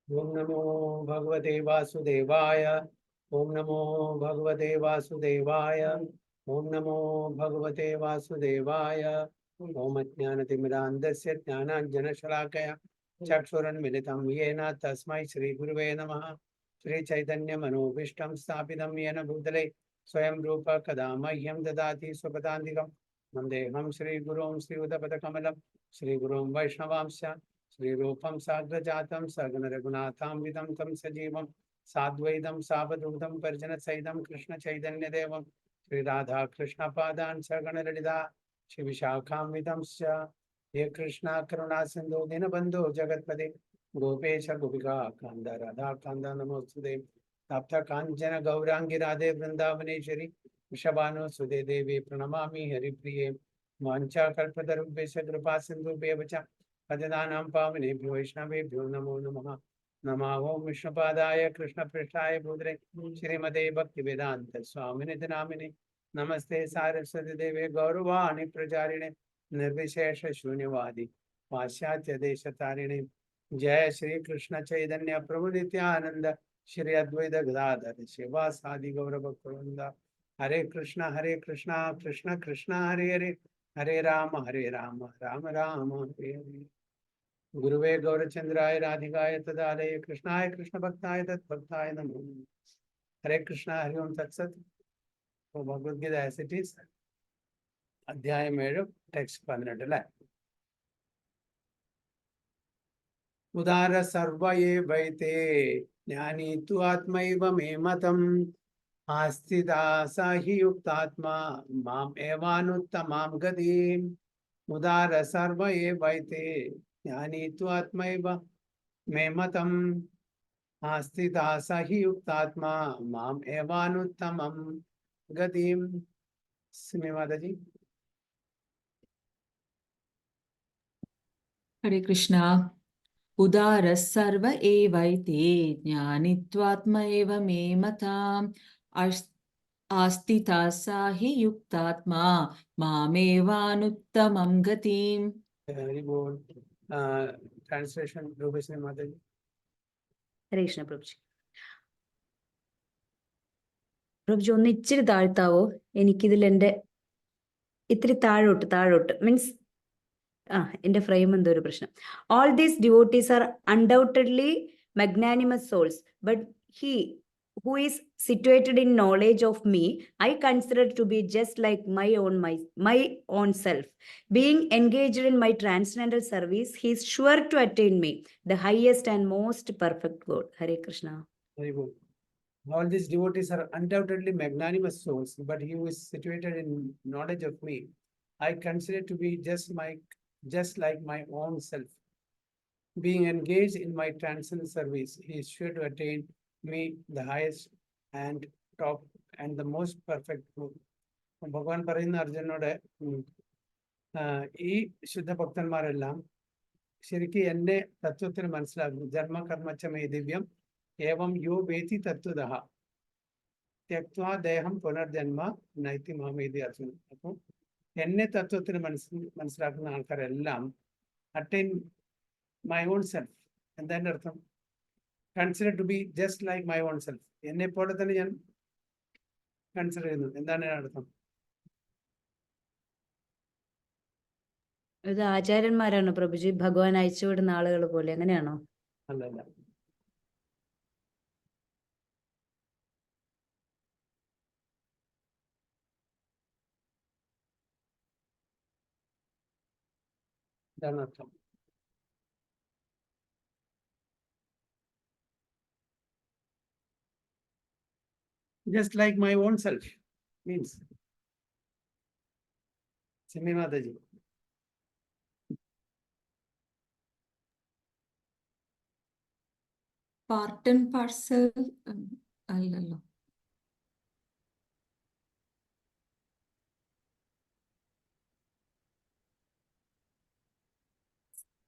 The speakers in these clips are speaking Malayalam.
ओम नमो भगवते वासुदेवाय। ओम नमो भगवते वासुदेवाय। ओम नमो भगवते वासुदेवाय। ओम अज्ञानतिमिरान्धस्य ज्ञानाञ्जनशलाकया चक्षुरुन्मिलितं येन तस्मै श्रीगुरुवे नमः। श्रीचैतन्यमनोभीष्टं स्थापितं येन भूतले स्वयं रूप कदा मह्यं ददाति स्वपदान्तिकं। वन्देऽहं श्रीगुरुं श्रीयुतपदकमलं श्रीगुरुं वैष्णवांश्च श्रीरूपं साग्रजातं सगण रघुनाथान्वितं तं सजीवं साद्वैतं सावधूतं परिजनसहितं कृष्ण चैतन्यदेवं श्रीराधा कृष्णपादान् सगण ललिता शिविशाखान्वितं हे कृष्णा करुणा सिन्धु दीनबन्धो जगत्पते गोपेश गोपिका कान्द राधा कान्द नमोस्तुते तप्त काञ्चन गौरांगी राधे वृंदावनेश्वरी वृषभानुसुते देवी प्रणमामि हरिप्रिये वाञ्छाकल्पतरुभ्यश्च कृपा सिन्धुभ्येव च पतितानां पावनेभ्यो वैष्णवेभ्यो नमो नमः। नमः ओं विष्णुपादाय कृष्णपृष्ठाय भूतले श्रीमते भक्तिवेदान्त स्वामिने नामिने नमस्ते सारस्वती देवे गौरवाणि प्रचारिणे निर्विशेष शून्यवादी पाश्चात्य देशतारिणे। जय श्री कृष्ण चैतन्य प्रभु नित्यानंद श्री अद्वैत गदाधर शिवासादि गौर भक्तवृंद। हरे कृष्णा कृष्ण कृष्ण हरे हरे हरे राम राम राम हरे हरे। गुरुवे गौरचंद्राय राधिकाय तदालय कृष्णाय कृष्ण भक्ताय तत्भक्ताय नमो नमः। हरे कृष्णा हरि ओम तत्सत। तो Bhagavad Gita as it is अध्याയം 7 ടെക്സ്റ്റ് 18 അല്ലേ. उदार सर्व एवैते ज्ञानी तु आत्मैव मे मतम् आस्तिता स हि युक्तात्मा माम् एवानुत्तमां गतिम्। उदार सर्व एवैते ज्ञानी तु आत्मैव मे मतम् आस्तिता स हि युक्तात्मा माम् एवानुत्तमं गतिम्। सुनिए माता जी। हरे कृष्णा। उदारः सर्व एवैते ज्ञानित्वात्म एव मे मताम् आस्तिता सा हि युक्तात्मा मामेवानुत्तमं गतिम्। हरि बोल। ट्रांसलेशन रूपश्री माता जी। ഹരേ കൃഷ്ണ പ്രഭുജി. പ്രഭുജി ഒന്ന് ഇച്ചിരി താഴ്ത്താവോ? എനിക്കിതിൽ എൻ്റെ ഇത്തിരി താഴോട്ട് മീൻസ് എൻ്റെ ഫ്രെയിം എന്തോ ഒരു പ്രശ്നം. All these devotees are undoubtedly magnanimous souls, but he who is situated in knowledge of me, I consider to be just like my own self. Being engaged in my transcendental service, he is sure to attain me, the highest and most perfect good. Hare Krishna. Very good. All these devotees are undoubtedly magnanimous souls, but he who is situated in knowledge of me, I consider to be just like my own self. Being engaged in my transcendental service, he is sure to attain me, the highest and top and the most perfect good. ഭഗവാൻ പറയുന്ന അർജുനോട് ഈ ശുദ്ധഭക്തന്മാരെല്ലാം ശരിക്കും എന്നെ തത്വത്തിന് മനസ്സിലാക്കുന്നു. ജന്മകർമ്മച്ചമേ ദിവ്യം ഏവം യോ വേതി തത്വതഃ ത്യക്ത്വാ ദേഹം പുനർജന്മ നൈതി മാമേതി അർജുന. അപ്പോൾ എന്നെ തത്വത്തിന് മനസ്സിലാക്കുന്ന ആൾക്കാരെല്ലാം അറ്റൈൻ മൈ ഓൺ സെൽഫ്. എന്താ എൻ്റെ അർത്ഥം? Consider to be just like my own self. എന്നെ പോലെ തന്നെ ഞാൻ കൺസിഡർ ചെയ്യുന്നു. എന്താണ് അർത്ഥം? ഇത് ആചാര്യന്മാരാണോ പ്രഭുജി? ഭഗവാൻ അയച്ചുവിടുന്ന ആളുകൾ പോലെ അങ്ങനെയാണോ? അല്ലല്ല. ഇതാണ് അർത്ഥം. Just like my own self means. Simi Mataji. Part and parcel അല്ലല്ലോ.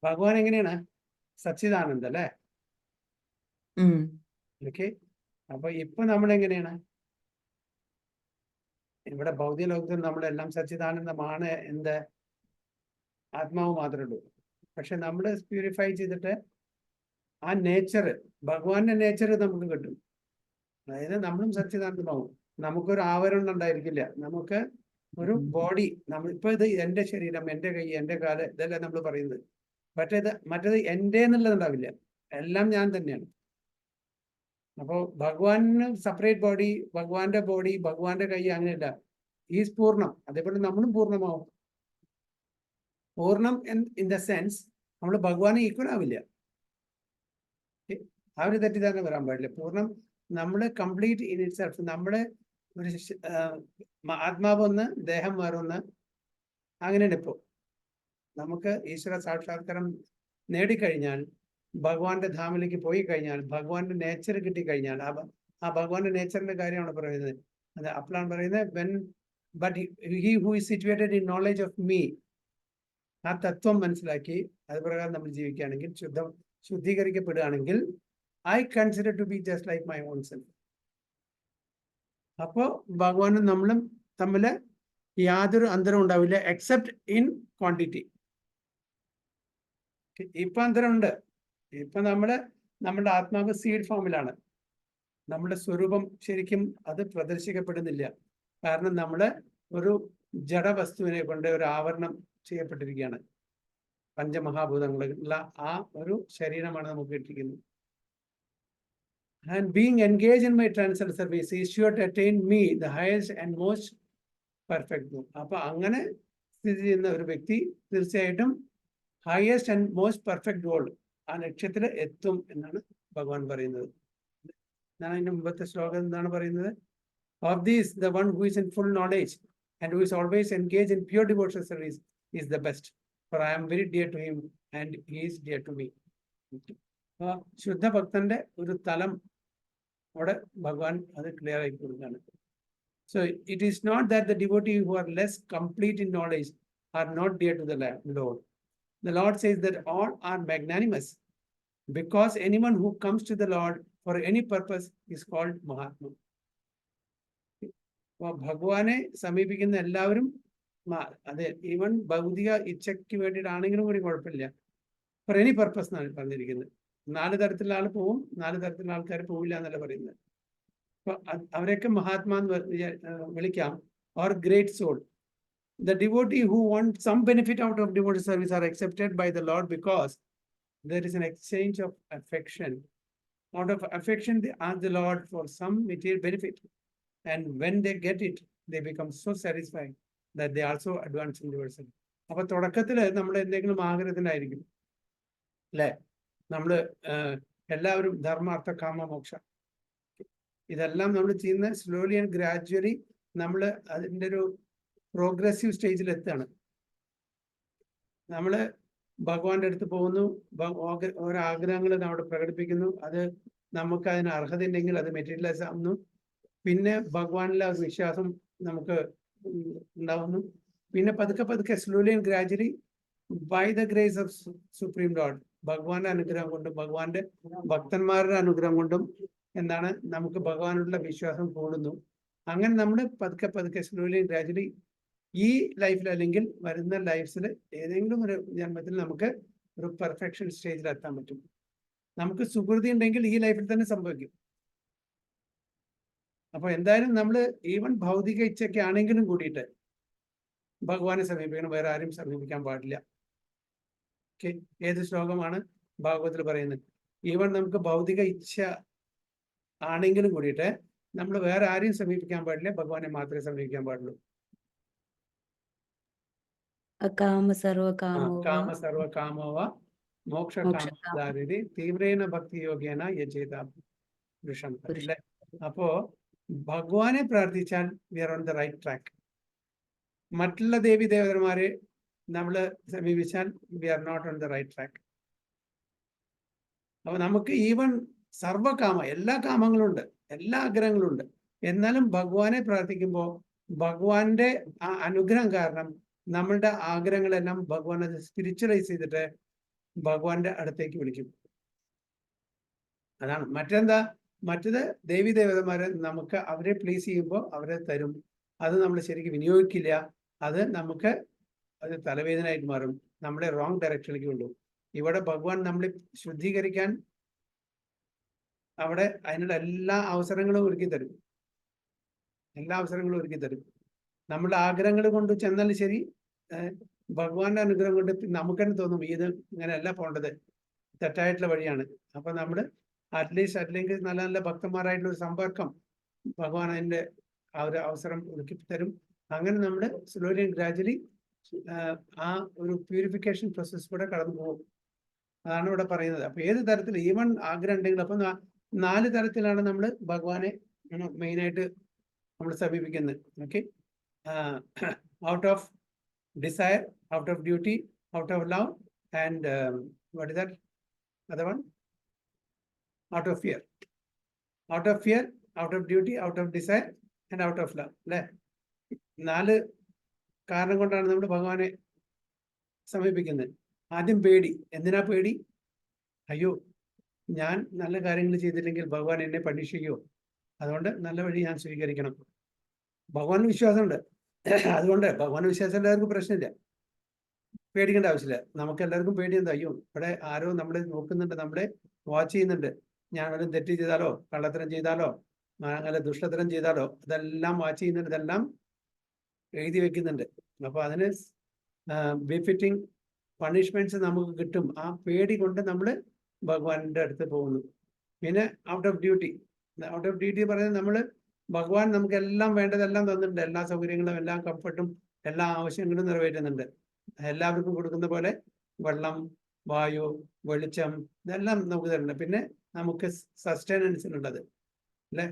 ഭഗവാൻ എങ്ങനെയാണ്? സച്ചിദാനന്ദ അല്ലേ? ഓക്കെ. അപ്പൊ ഇപ്പൊ നമ്മളെങ്ങനെയാണ്? ഇവിടെ ഭൗതിക ലോകത്തിൽ നമ്മളെല്ലാം സച്ചിദാനന്ദമാണ്. എന്ത്? ആത്മാവ് മാത്രമേ ഉള്ളൂ. പക്ഷെ നമ്മൾ പ്യൂരിഫൈ ചെയ്തിട്ട് ആ നേച്ചർ, ഭഗവാന്റെ നേച്ചർ നമുക്ക് കിട്ടും. അതായത് നമ്മളും സച്ചിദാനന്ദമാവും. നമുക്കൊരു ആവരണം ഉണ്ടായിരിക്കില്ല. നമുക്ക് ഒരു ബോഡി, നമ്മൾ ഇപ്പൊ ഇത് എന്റെ ശരീരം, എന്റെ കൈ, എന്റെ കാല്, ഇതെല്ലാം നമ്മൾ പറയുന്നത്. മറ്റേത് എന്റെ എന്നുള്ളത് ഉണ്ടാവില്ല. എല്ലാം ഞാൻ തന്നെയാണ്. അപ്പോ ഭഗവാന് സെപ്പറേറ്റ് ബോഡി, ഭഗവാന്റെ കൈ, അങ്ങനെയല്ല. ഈസ് പൂർണ്ണം. അതേപോലെ നമ്മളും പൂർണ്ണമാവും. പൂർണ്ണം ഇൻ ദ സെൻസ് നമ്മൾ ഭഗവാന് ഈക്വൽ ആവില്ല. ആ ഒരു തെറ്റിദ്ധാരണ വരാൻ പാടില്ല. പൂർണ്ണം നമ്മള് കംപ്ലീറ്റ് ഇൻ ഇറ്റ് സെൽഫ്. നമ്മുടെ ഒരു ആത്മാവ് ഒന്ന്, ദേഹം വേറൊന്ന്, അങ്ങനെയാണ്. ഇപ്പോ നമുക്ക് ഈശ്വര സാക്ഷാത്കാരം നേടിക്കഴിഞ്ഞാൽ, ഭഗവാന്റെ ധാമിലേക്ക് പോയി കഴിഞ്ഞാൽ, ഭഗവാന്റെ നേച്ചർ കിട്ടിക്കഴിഞ്ഞാൽ, ആ ഭഗവാന്റെ നേച്ചറിന്റെ കാര്യമാണ് പറയുന്നത്. അത് അപ്പോഴാണ് പറയുന്നത് but he who is situated in knowledge of me. ആ തത്വം മനസ്സിലാക്കി അത് പ്രകാരം നമ്മൾ ജീവിക്കുകയാണെങ്കിൽ, ശുദ്ധീകരിക്കപ്പെടുകയാണെങ്കിൽ, I consider to be just like my own self. അപ്പോ ഭഗവാനും നമ്മളും തമ്മില് യാതൊരു അന്തരം ഉണ്ടാവില്ല, എക്സെപ്റ്റ് ഇൻ ക്വാണ്ടിറ്റി. ഇപ്പൊ അന്തരമുണ്ട്. ഇപ്പൊ നമ്മുടെ ആത്മാവ് സീഡ് ഫോമിലാണ്. നമ്മുടെ സ്വരൂപം ശരിക്കും അത് പ്രദർശിക്കപ്പെടുന്നില്ല. കാരണം നമ്മള് ഒരു ജഡവസ്തുവിനെ കൊണ്ട് ഒരു ആവരണം ചെയ്യപ്പെട്ടിരിക്കുകയാണ്. പഞ്ചമഹാഭൂതങ്ങളുള്ള ആ ഒരു ശരീരമാണ് നമുക്ക് കിട്ടിയിരിക്കുന്നത്. And being engaged in my transcendental service is sure to attain me the highest and most perfect good. അപ്പൊ അങ്ങനെ സ്ഥിതി ചെയ്യുന്ന ഒരു വ്യക്തി തീർച്ചയായിട്ടും highest and most perfect goal, ആ ലക്ഷ്യത്തിൽ എത്തും എന്നാണ് ഭഗവാൻ പറയുന്നത്. ഞാൻ അതിന്റെ മുമ്പത്തെ ശ്ലോകം എന്താണ് പറയുന്നത്? Of these, the one who is in full knowledge and who is always engaged in pure devotional service is the best. For I am very dear to him and he is dear to me. ശുദ്ധ ഭക്തന്റെ ഒരു തലം അവിടെ ഭഗവാൻ അത് ക്ലിയർ ആക്കി കൊടുക്കുകയാണ്. So it is not that the devotees who are less complete in knowledge are not dear to the Lord. The Lord says that all are magnanimous, because anyone who comes to the Lord for any purpose is called Mahatma. ഭഗവാനെ സമീപിക്കുന്ന എല്ലാവരും അതെ, ഈവൻ ഭൗതിക ഇച്ഛയ്ക്ക് വേണ്ടിയിട്ടാണെങ്കിലും കൂടി കുഴപ്പമില്ല. ഫോർ എനി പർപ്പസ് എന്നാണ് പറഞ്ഞിരിക്കുന്നത്. 4 തരത്തിലുള്ള ആൾ പോവും, 4 തരത്തിലുള്ള ആൾക്കാർ പോവില്ല എന്നല്ല പറയുന്നത്. അപ്പൊ അവരെയൊക്കെ മഹാത്മാ എന്ന് വിളിക്കാം, or great soul. The devotee who want some benefit out of devoted service are accepted by the Lord because there is an exchange of affection. Out of affection, they ask the Lord for some material benefit. And when they get it, they become so satisfied that they also advance in devoted service. അപ്പൊ തുടക്കത്തില് നമ്മൾ എന്തെങ്കിലും ആഗ്രഹത്തിനായിരിക്കും അല്ലെ, നമ്മള് എല്ലാവരും ധർമാർത്ഥ കാമ മോക്ഷ ഇതെല്ലാം നമ്മൾ ചെയ്യുന്ന സ്ലോലി ആൻഡ് ഗ്രാജുവലി നമ്മൾ അതിൻ്റെ ഒരു പ്രോഗ്രസീവ് സ്റ്റേജിൽ എത്തുകയാണ്. നമ്മള് ഭഗവാന്റെ അടുത്ത് പോകുന്നു, ഓരോ ആഗ്രഹങ്ങൾ നമ്മൾ പ്രകടിപ്പിക്കുന്നു, അത് നമുക്ക് അതിന് അർഹത ഉണ്ടെങ്കിൽ അത് മെറ്റീരിയലൈസ് ആവുന്നു. പിന്നെ ഭഗവാനിലെ വിശ്വാസം നമുക്ക് ഉണ്ടാവുന്നു. പിന്നെ പതുക്കെ slowly and gradually by the grace of supreme lord, ഭഗവാന്റെ അനുഗ്രഹം കൊണ്ടും ഭഗവാന്റെ ഭക്തന്മാരുടെ അനുഗ്രഹം കൊണ്ടും എന്താണ് നമുക്ക് ഭഗവാനുള്ള വിശ്വാസം കൂടുന്നു. അങ്ങനെ നമ്മൾ പതുക്കെ സ്ലോലി ഗ്രാജുവലി ഈ ലൈഫിൽ അല്ലെങ്കിൽ വരുന്ന ലൈഫ്സിൽ ഏതെങ്കിലും ഒരു ജന്മത്തിൽ നമുക്ക് ഒരു പെർഫെക്ഷൻ സ്റ്റേജിൽ എത്താൻ പറ്റും. നമുക്ക് സുകൃതി ഉണ്ടെങ്കിൽ ഈ ലൈഫിൽ തന്നെ സംഭവിക്കും. അപ്പൊ എന്തായാലും നമ്മൾ ഈവൻ ഭൗതിക ഇച്ഛയ്ക്ക് ആണെങ്കിലും കൂടിയിട്ട് ഭഗവാനെ സമീപിക്കണം, വേറെ ആരും സമീപിക്കാൻ പാടില്ല. ഏത് ശ്ലോകമാണ് ഭാഗവതത്തിൽ പറയുന്നത്? ഈവൻ നമുക്ക് ഭൗതിക ഇച്ഛ ആണെങ്കിലും കൂടിയിട്ട് നമ്മൾ വേറെ ആരെയും സമീപിക്കാൻ പാടില്ല, ഭഗവാനെ മാത്രമേ സമീപിക്കാൻ പാടുള്ളൂ. കാമ സർവ കാമോവ മോക്ഷ കാമ തീവ്രേന ഭക്തി യോഗേന യജേത പുരുഷം. അല്ലേ? അപ്പോ ഭഗവാനെ പ്രാർത്ഥിച്ചാൽ we are on the right track. മറ്റുള്ള ദേവി ദേവതന്മാരെ നമ്മൾ സമീപിച്ചാൽ we are not on the right track. അപ്പൊ നമുക്ക് ഈവൻ സർവകാമ എല്ലാ കാമങ്ങളുണ്ട്, എല്ലാ ആഗ്രഹങ്ങളുണ്ട്. എന്നാലും ഭഗവാനെ പ്രാർത്ഥിക്കുമ്പോൾ ഭഗവാന്റെ ആ അനുഗ്രഹം കാരണം നമ്മളുടെ ആഗ്രഹങ്ങളെല്ലാം ഭഗവാൻ അത് സ്പിരിച്വലൈസ് ചെയ്തിട്ട് ഭഗവാന്റെ അടുത്തേക്ക് വിളിക്കും. അതാണ്. മറ്റത് ദേവി ദേവതമാരെ നമുക്ക് അവരെ പ്ലീസ് ചെയ്യുമ്പോൾ അവരെ തരും, അത് നമ്മൾ ശരിക്കും വിനിയോഗിക്കില്ല, അത് നമുക്ക് അത് തലവേദനയായിട്ട് മാറും, നമ്മളെ റോങ് ഡയറക്ഷനിലേക്ക് കൊണ്ടുപോകും. ഇവിടെ ഭഗവാൻ നമ്മളെ ശുദ്ധീകരിക്കാൻ അവിടെ അതിനുള്ള എല്ലാ അവസരങ്ങളും ഒരുക്കി തരും. എല്ലാ അവസരങ്ങളും ഒരുക്കി തരും. നമ്മുടെ ആഗ്രഹങ്ങൾ കൊണ്ട് ചെന്നാലും ശരി, ഭഗവാന്റെ അനുഗ്രഹം കൊണ്ട് നമുക്ക് തന്നെ തോന്നും ഇത് ഇങ്ങനെയല്ല പോകേണ്ടത്, തെറ്റായിട്ടുള്ള വഴിയാണ്. അപ്പൊ നമ്മൾ അറ്റ്ലീസ്റ്റ് അല്ലെങ്കിൽ നല്ല നല്ല ഭക്തന്മാരായിട്ടുള്ള ഒരു സമ്പർക്കം ഭഗവാൻ അതിന്റെ ആ ഒരു അവസരം ഒരുക്കി തരും. അങ്ങനെ നമ്മൾ സ്ലോലി ആൻഡ് ഗ്രാജുവലി ആ ഒരു പ്യൂരിഫിക്കേഷൻ പ്രോസസ് കൂടെ കടന്നു പോകും. അതാണ് ഇവിടെ പറയുന്നത്. അപ്പൊ ഏത് തരത്തിൽ ഈവൻ ആഗ്രഹം ഉണ്ടെങ്കിലും, അപ്പൊ 4 തരത്തിലാണ് നമ്മൾ ഭഗവാനെ മെയിനായിട്ട് നമ്മൾ സമീപിക്കുന്നത്. Okay, out of desire, out of duty, out of love, and what is that other one? Out of fear. Out of fear, out of duty, out of desire and out of love. അല്ലെ, 4 കാരണം കൊണ്ടാണ് നമ്മൾ ഭഗവാനെ സമീപിക്കുന്നത്. ആദ്യം പേടി. എന്തിനാ പേടി? അയ്യോ, ഞാൻ നല്ല കാര്യങ്ങൾ ചെയ്തില്ലെങ്കിൽ ഭഗവാൻ എന്നെ പരീക്ഷിക്കുമോ, അതുകൊണ്ട് നല്ല വഴി ഞാൻ സ്വീകരിക്കണം. ഭഗവാൻ വിശ്വാസമുണ്ട്, അതുകൊണ്ട് ഭഗവാൻ വിശ്വാസം എല്ലാവർക്കും പ്രശ്നമില്ല, പേടിക്കേണ്ട ആവശ്യമില്ല. നമുക്ക് എല്ലാവർക്കും പേടി എന്താ? അയ്യോ, ഇവിടെ ആരോ നമ്മളെ നോക്കുന്നുണ്ട്, നമ്മളെ വാച്ച് ചെയ്യുന്നുണ്ട്. ഞാൻ വല്ല തെറ്റ് ചെയ്താലോ, കള്ളത്തരം ചെയ്താലോ, അങ്ങനെ ദുഷ്ടത്തരം ചെയ്താലോ, അതെല്ലാം വാച്ച് ചെയ്യുന്നുണ്ട്, ഇതെല്ലാം എഴുതി വെക്കുന്നുണ്ട്. അപ്പൊ അതിന് ബിഫിറ്റിംഗ് പണിഷ്മെന്റ്സ് നമുക്ക് കിട്ടും. ആ പേടി കൊണ്ട് നമ്മൾ ഭഗവാന്റെ അടുത്ത് പോകുന്നു. പിന്നെ out of duty. Out of duty പറയുന്നത് നമ്മൾ ഭഗവാൻ നമുക്ക് എല്ലാം വേണ്ടതെല്ലാം തന്നിട്ടുണ്ട്, എല്ലാ സൗകര്യങ്ങളും, എല്ലാ കംഫർട്ടും, എല്ലാ ആവശ്യങ്ങളും നിറവേറ്റുന്നുണ്ട്. എല്ലാവർക്കും കൊടുക്കുന്ന പോലെ വെള്ളം, വായു, വെളിച്ചം, ഇതെല്ലാം നമുക്ക് തരുന്നുണ്ട്. പിന്നെ നമുക്ക് സസ്റ്റൈനൻസിനുള്ളത് അല്ലെ,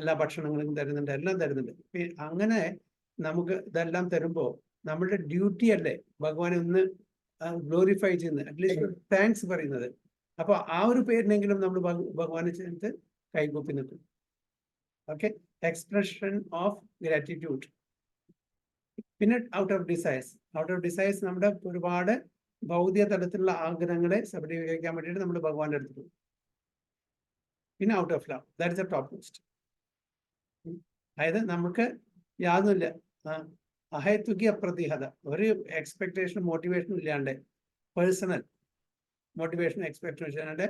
എല്ലാ ഭക്ഷണങ്ങളും തരുന്നുണ്ട്, എല്ലാം തരുന്നുണ്ട്. അങ്ങനെ നമുക്ക് ഇതെല്ലാം തരുമ്പോൾ നമ്മളുടെ ഡ്യൂട്ടി അല്ലേ ഭഗവാനെ ഒന്ന് ഗ്ലോറിഫൈ ചെയ്യുന്നത്, അറ്റ്ലീസ്റ്റ് താങ്ക്സ് പറയുന്നത്. അപ്പൊ ആ ഒരു പേരിനെങ്കിലും നമ്മൾ ഭഗവാനെ ചേർത്ത് കൈകൂപ്പി നിൽക്കും. Okay, expression of gratitude. പിന്നെ out of desires. Out of desires നമ്മുടെ ഒരുപാട് ഭൗതിക തലത്തിലുള്ള ആഗ്രഹങ്ങളെ സഫലീകരിക്കാൻ വേണ്ടിയിട്ട് നമ്മൾ ഭഗവാന്റെ അടുത്ത് പോകും. പിന്നെ out of love, that is the top most. അതായത് നമുക്ക് യാതൊന്നുമില്ല, അഹേതുകി അപ്രതിഹത, ഒരു എക്സ്പെക്ടേഷൻ മോട്ടിവേഷനും ഇല്ലാണ്ട്, പേഴ്സണൽ മോട്ടിവേഷൻ എക്സ്പെക്ടേഷൻ ഇല്ലാണ്ട്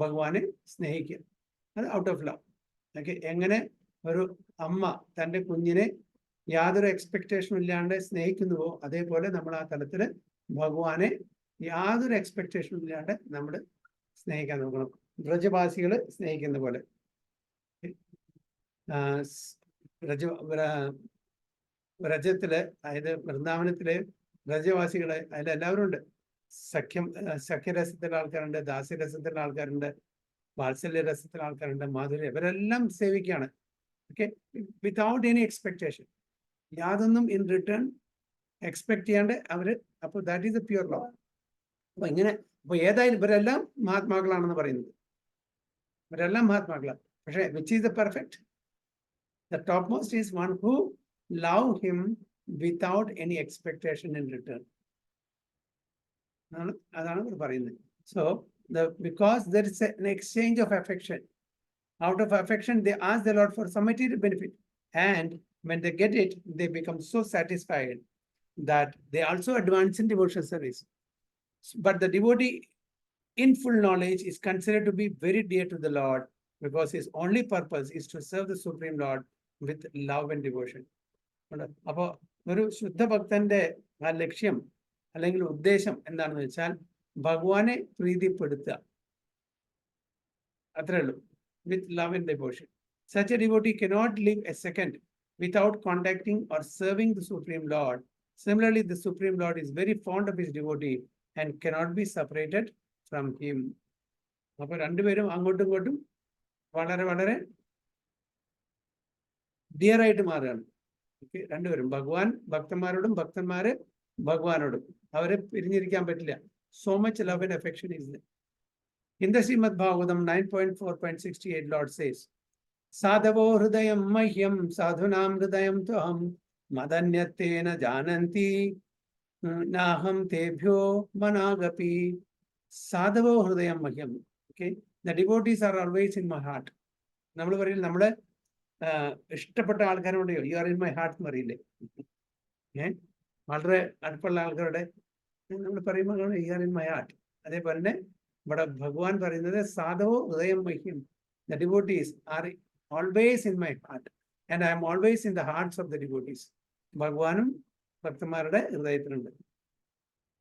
ഭഗവാനെ സ്നേഹിക്കുക, അത് ഔട്ട് ഓഫ് ലവ്. ഓക്കെ, എങ്ങനെ ഒരു അമ്മ തൻ്റെ കുഞ്ഞിനെ യാതൊരു എക്സ്പെക്ടേഷനും ഇല്ലാണ്ട് സ്നേഹിക്കുന്നുവോ, അതേപോലെ നമ്മൾ ആ തലത്തിൽ ഭഗവാനെ യാതൊരു എക്സ്പെക്ടേഷനും ഇല്ലാണ്ട് നമ്മൾ സ്നേഹിക്കാൻ നോക്കണം. വ്രജവാസികൾ സ്നേഹിക്കുന്ന പോലെ. വ്രജത്തില്, അതായത് വൃന്ദാവനത്തിലെ വ്രജവാസികളെ അതിലെല്ലാവരും ഉണ്ട്. സഖ്യരസത്തിലെ ആൾക്കാരുണ്ട്, ദാസ്യരസത്തിലെ ആൾക്കാരുണ്ട്, വാത്സല്യ രസത്തിലെ ആൾക്കാരുണ്ട്, മാധുര്യ, ഇവരെല്ലാം സേവിക്കുകയാണ്. ഓക്കെ, വിതൗട്ട് എനി എക്സ്പെക്ടേഷൻ, യാതൊന്നും ഇൻ റിട്ടേൺ എക്സ്പെക്ട് ചെയ്യാണ്ട് അവര്. അപ്പോൾ that is A pure love. അപ്പൊ ഇങ്ങനെ, അപ്പൊ ഏതായാലും ഇവരെല്ലാം മഹാത്മാക്കളാണെന്ന് പറയുന്നത്, ഇവരെല്ലാം മഹാത്മാക്കളാണ്. പക്ഷെ which is the perfect? The topmost is one who love him without any expectation in return. അതാണ് ഇവർ പറയുന്നത്. So because there is an exchange of affection, out of affection they ask the Lord for some material benefit, and when they get it, they become so satisfied that they also advance in devotional service. But the devotee in full knowledge is considered to be very dear to the Lord, because his only purpose is to serve the Supreme Lord with love and devotion. അപ്പോൾ ഒരു ശുദ്ധഭക്തന്റെ ആ ലക്ഷ്യം അല്ലെങ്കിൽ ഉദ്ദേശം എന്താണെന്ന് വെച്ചാൽ ഭഗവാനെ പ്രീതിപ്പെടുത്തുക, അത്രേ ഉള്ളൂ. With love and devotion. Such a devotee cannot live a second without contacting or serving the Supreme Lord. Similarly, the Supreme Lord is very fond of his devotee and cannot be separated from him. അപ്പോൾ രണ്ടുപേരും അങ്ങോട്ടും ഇങ്ങോട്ടും വളരെ വളരെ ഡിയർ ആയിട്ട് മാറുകയാണ്. രണ്ടുപേരും, ഭഗവാൻ ഭക്തന്മാരോടും ഭക്തന്മാര് ഭഗവാനോടും, അവരെ പിരിഞ്ഞിരിക്കാൻ പറ്റില്ല. So much love and affection is there. In the Srimad Bhagavatam 9.4.68, Lord says, Sadhavo hridayam mahyam sadhunam hridayam tuham madanyatena jananti naham tebhyo managapi. Sadhavo hridayam mahyam. Okay, the devotees are always in my heart. നമ്മൾ പറയില്ല, നമ്മളെ ഇഷ്ടപ്പെട്ട ആൾക്കാരോട് you are in my heart എന്ന് പറയില്ലേ? വളരെ അടുപ്പുള്ള ആൾക്കാരുടെ നമ്മൾ പറയുമ്പോൾ you are in my heart. അതേപോലെ തന്നെ ഇവിടെ ഭഗവാൻ പറയുന്നത് സാധവോ ഹൃദയം മഹ്യം, The devotees are always in my heart, and I am always in the hearts of the devotees. ഭഗവാനും ഭക്തന്മാരുടെ ഹൃദയത്തിലുണ്ട്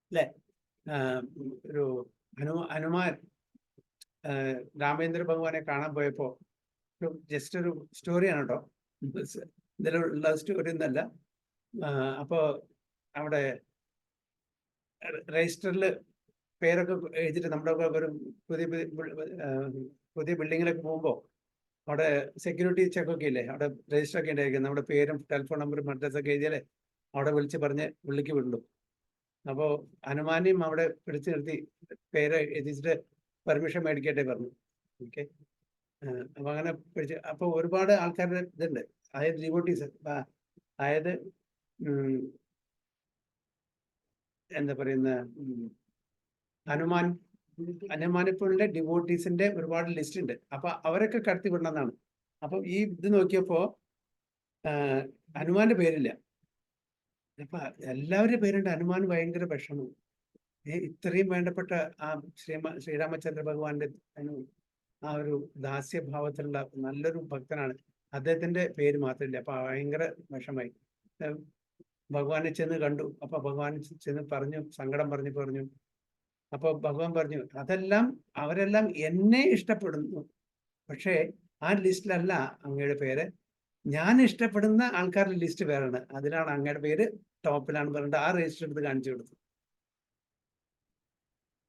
അല്ലെ? ഒരു ഹനുമാൻ രാമേന്ദ്ര ഭഗവാനെ കാണാൻ പോയപ്പോ ജസ്റ്റ് ഒരു സ്റ്റോറിയാണ് കേട്ടോ, ഇതിലുള്ള സ്റ്റോറി ഒന്നല്ല. അപ്പോ അവിടെ രജിസ്റ്ററിൽ പേരൊക്കെ എഴുതിയിട്ട് നമ്മുടെ ഒരു പുതിയ ബിൽഡിങ്ങിലൊക്കെ പോകുമ്പോൾ അവിടെ സെക്യൂരിറ്റി ചെക്കൊക്കെ ഇല്ലേ, അവിടെ രജിസ്റ്റർ ഒക്കെ ഉണ്ടായിരിക്കും. നമ്മുടെ പേരും ടെലിഫോൺ നമ്പറും അഡ്രസ്സൊക്കെ എഴുതിയാലേ അവിടെ വിളിച്ച് പറഞ്ഞ് വിളിക്ക് വിടുള്ളൂ. അപ്പോൾ ഹനുമാനെയും അവിടെ പിടിച്ചു നിർത്തി പേര് എഴുതിച്ചിട്ട് പെർമിഷൻ മേടിക്കട്ടെ പറഞ്ഞു. ഓക്കെ, അപ്പൊ അങ്ങനെ പിടിച്ച് അപ്പോൾ ഒരുപാട് ആൾക്കാരുടെ ഇതുണ്ട്, അതായത് ഡിവോട്ടീസ്, അതായത് എന്താ പറയുന്ന ഹനുമാനിപ്പുള്ള ഡിവോട്ടീസിന്റെ ഒരുപാട് ലിസ്റ്റ് ഉണ്ട്. അപ്പൊ അവരൊക്കെ കടത്തി വിടണമെന്നാണ്. അപ്പൊ ഈ ഇത് നോക്കിയപ്പോ ഹനുമാന്റെ പേരില്ല. അപ്പൊ എല്ലാവരുടെ പേരുണ്ട്. ഹനുമാൻ ഭയങ്കര വിഷമം. ഇത്രയും വേണ്ടപ്പെട്ട ആ ശ്രീരാമചന്ദ്ര ഭഗവാന്റെ ആ ഒരു ദാസ്യഭാവത്തിലുള്ള നല്ലൊരു ഭക്തനാണ്, അദ്ദേഹത്തിന്റെ പേര് മാത്രമില്ല. അപ്പൊ ഭയങ്കര വിഷമായി. ഭഗവാനെ ചെന്ന് കണ്ടു. അപ്പൊ ഭഗവാൻ ചെന്ന് പറഞ്ഞു, സങ്കടം പറഞ്ഞു. അപ്പൊ ഭഗവാൻ പറഞ്ഞു, അതെല്ലാം അവരെല്ലാം എന്നെ ഇഷ്ടപ്പെടുന്നു, പക്ഷേ ആ ലിസ്റ്റിലല്ല അങ്ങയുടെ പേര്. ഞാൻ ഇഷ്ടപ്പെടുന്ന ആൾക്കാരുടെ ലിസ്റ്റ് വേറെയാണ്, അതിലാണ് അങ്ങയുടെ പേര് ടോപ്പിലാണ് പറഞ്ഞിട്ട് ആ രജിസ്റ്റർ എടുത്ത് കാണിച്ചു കൊടുത്തു.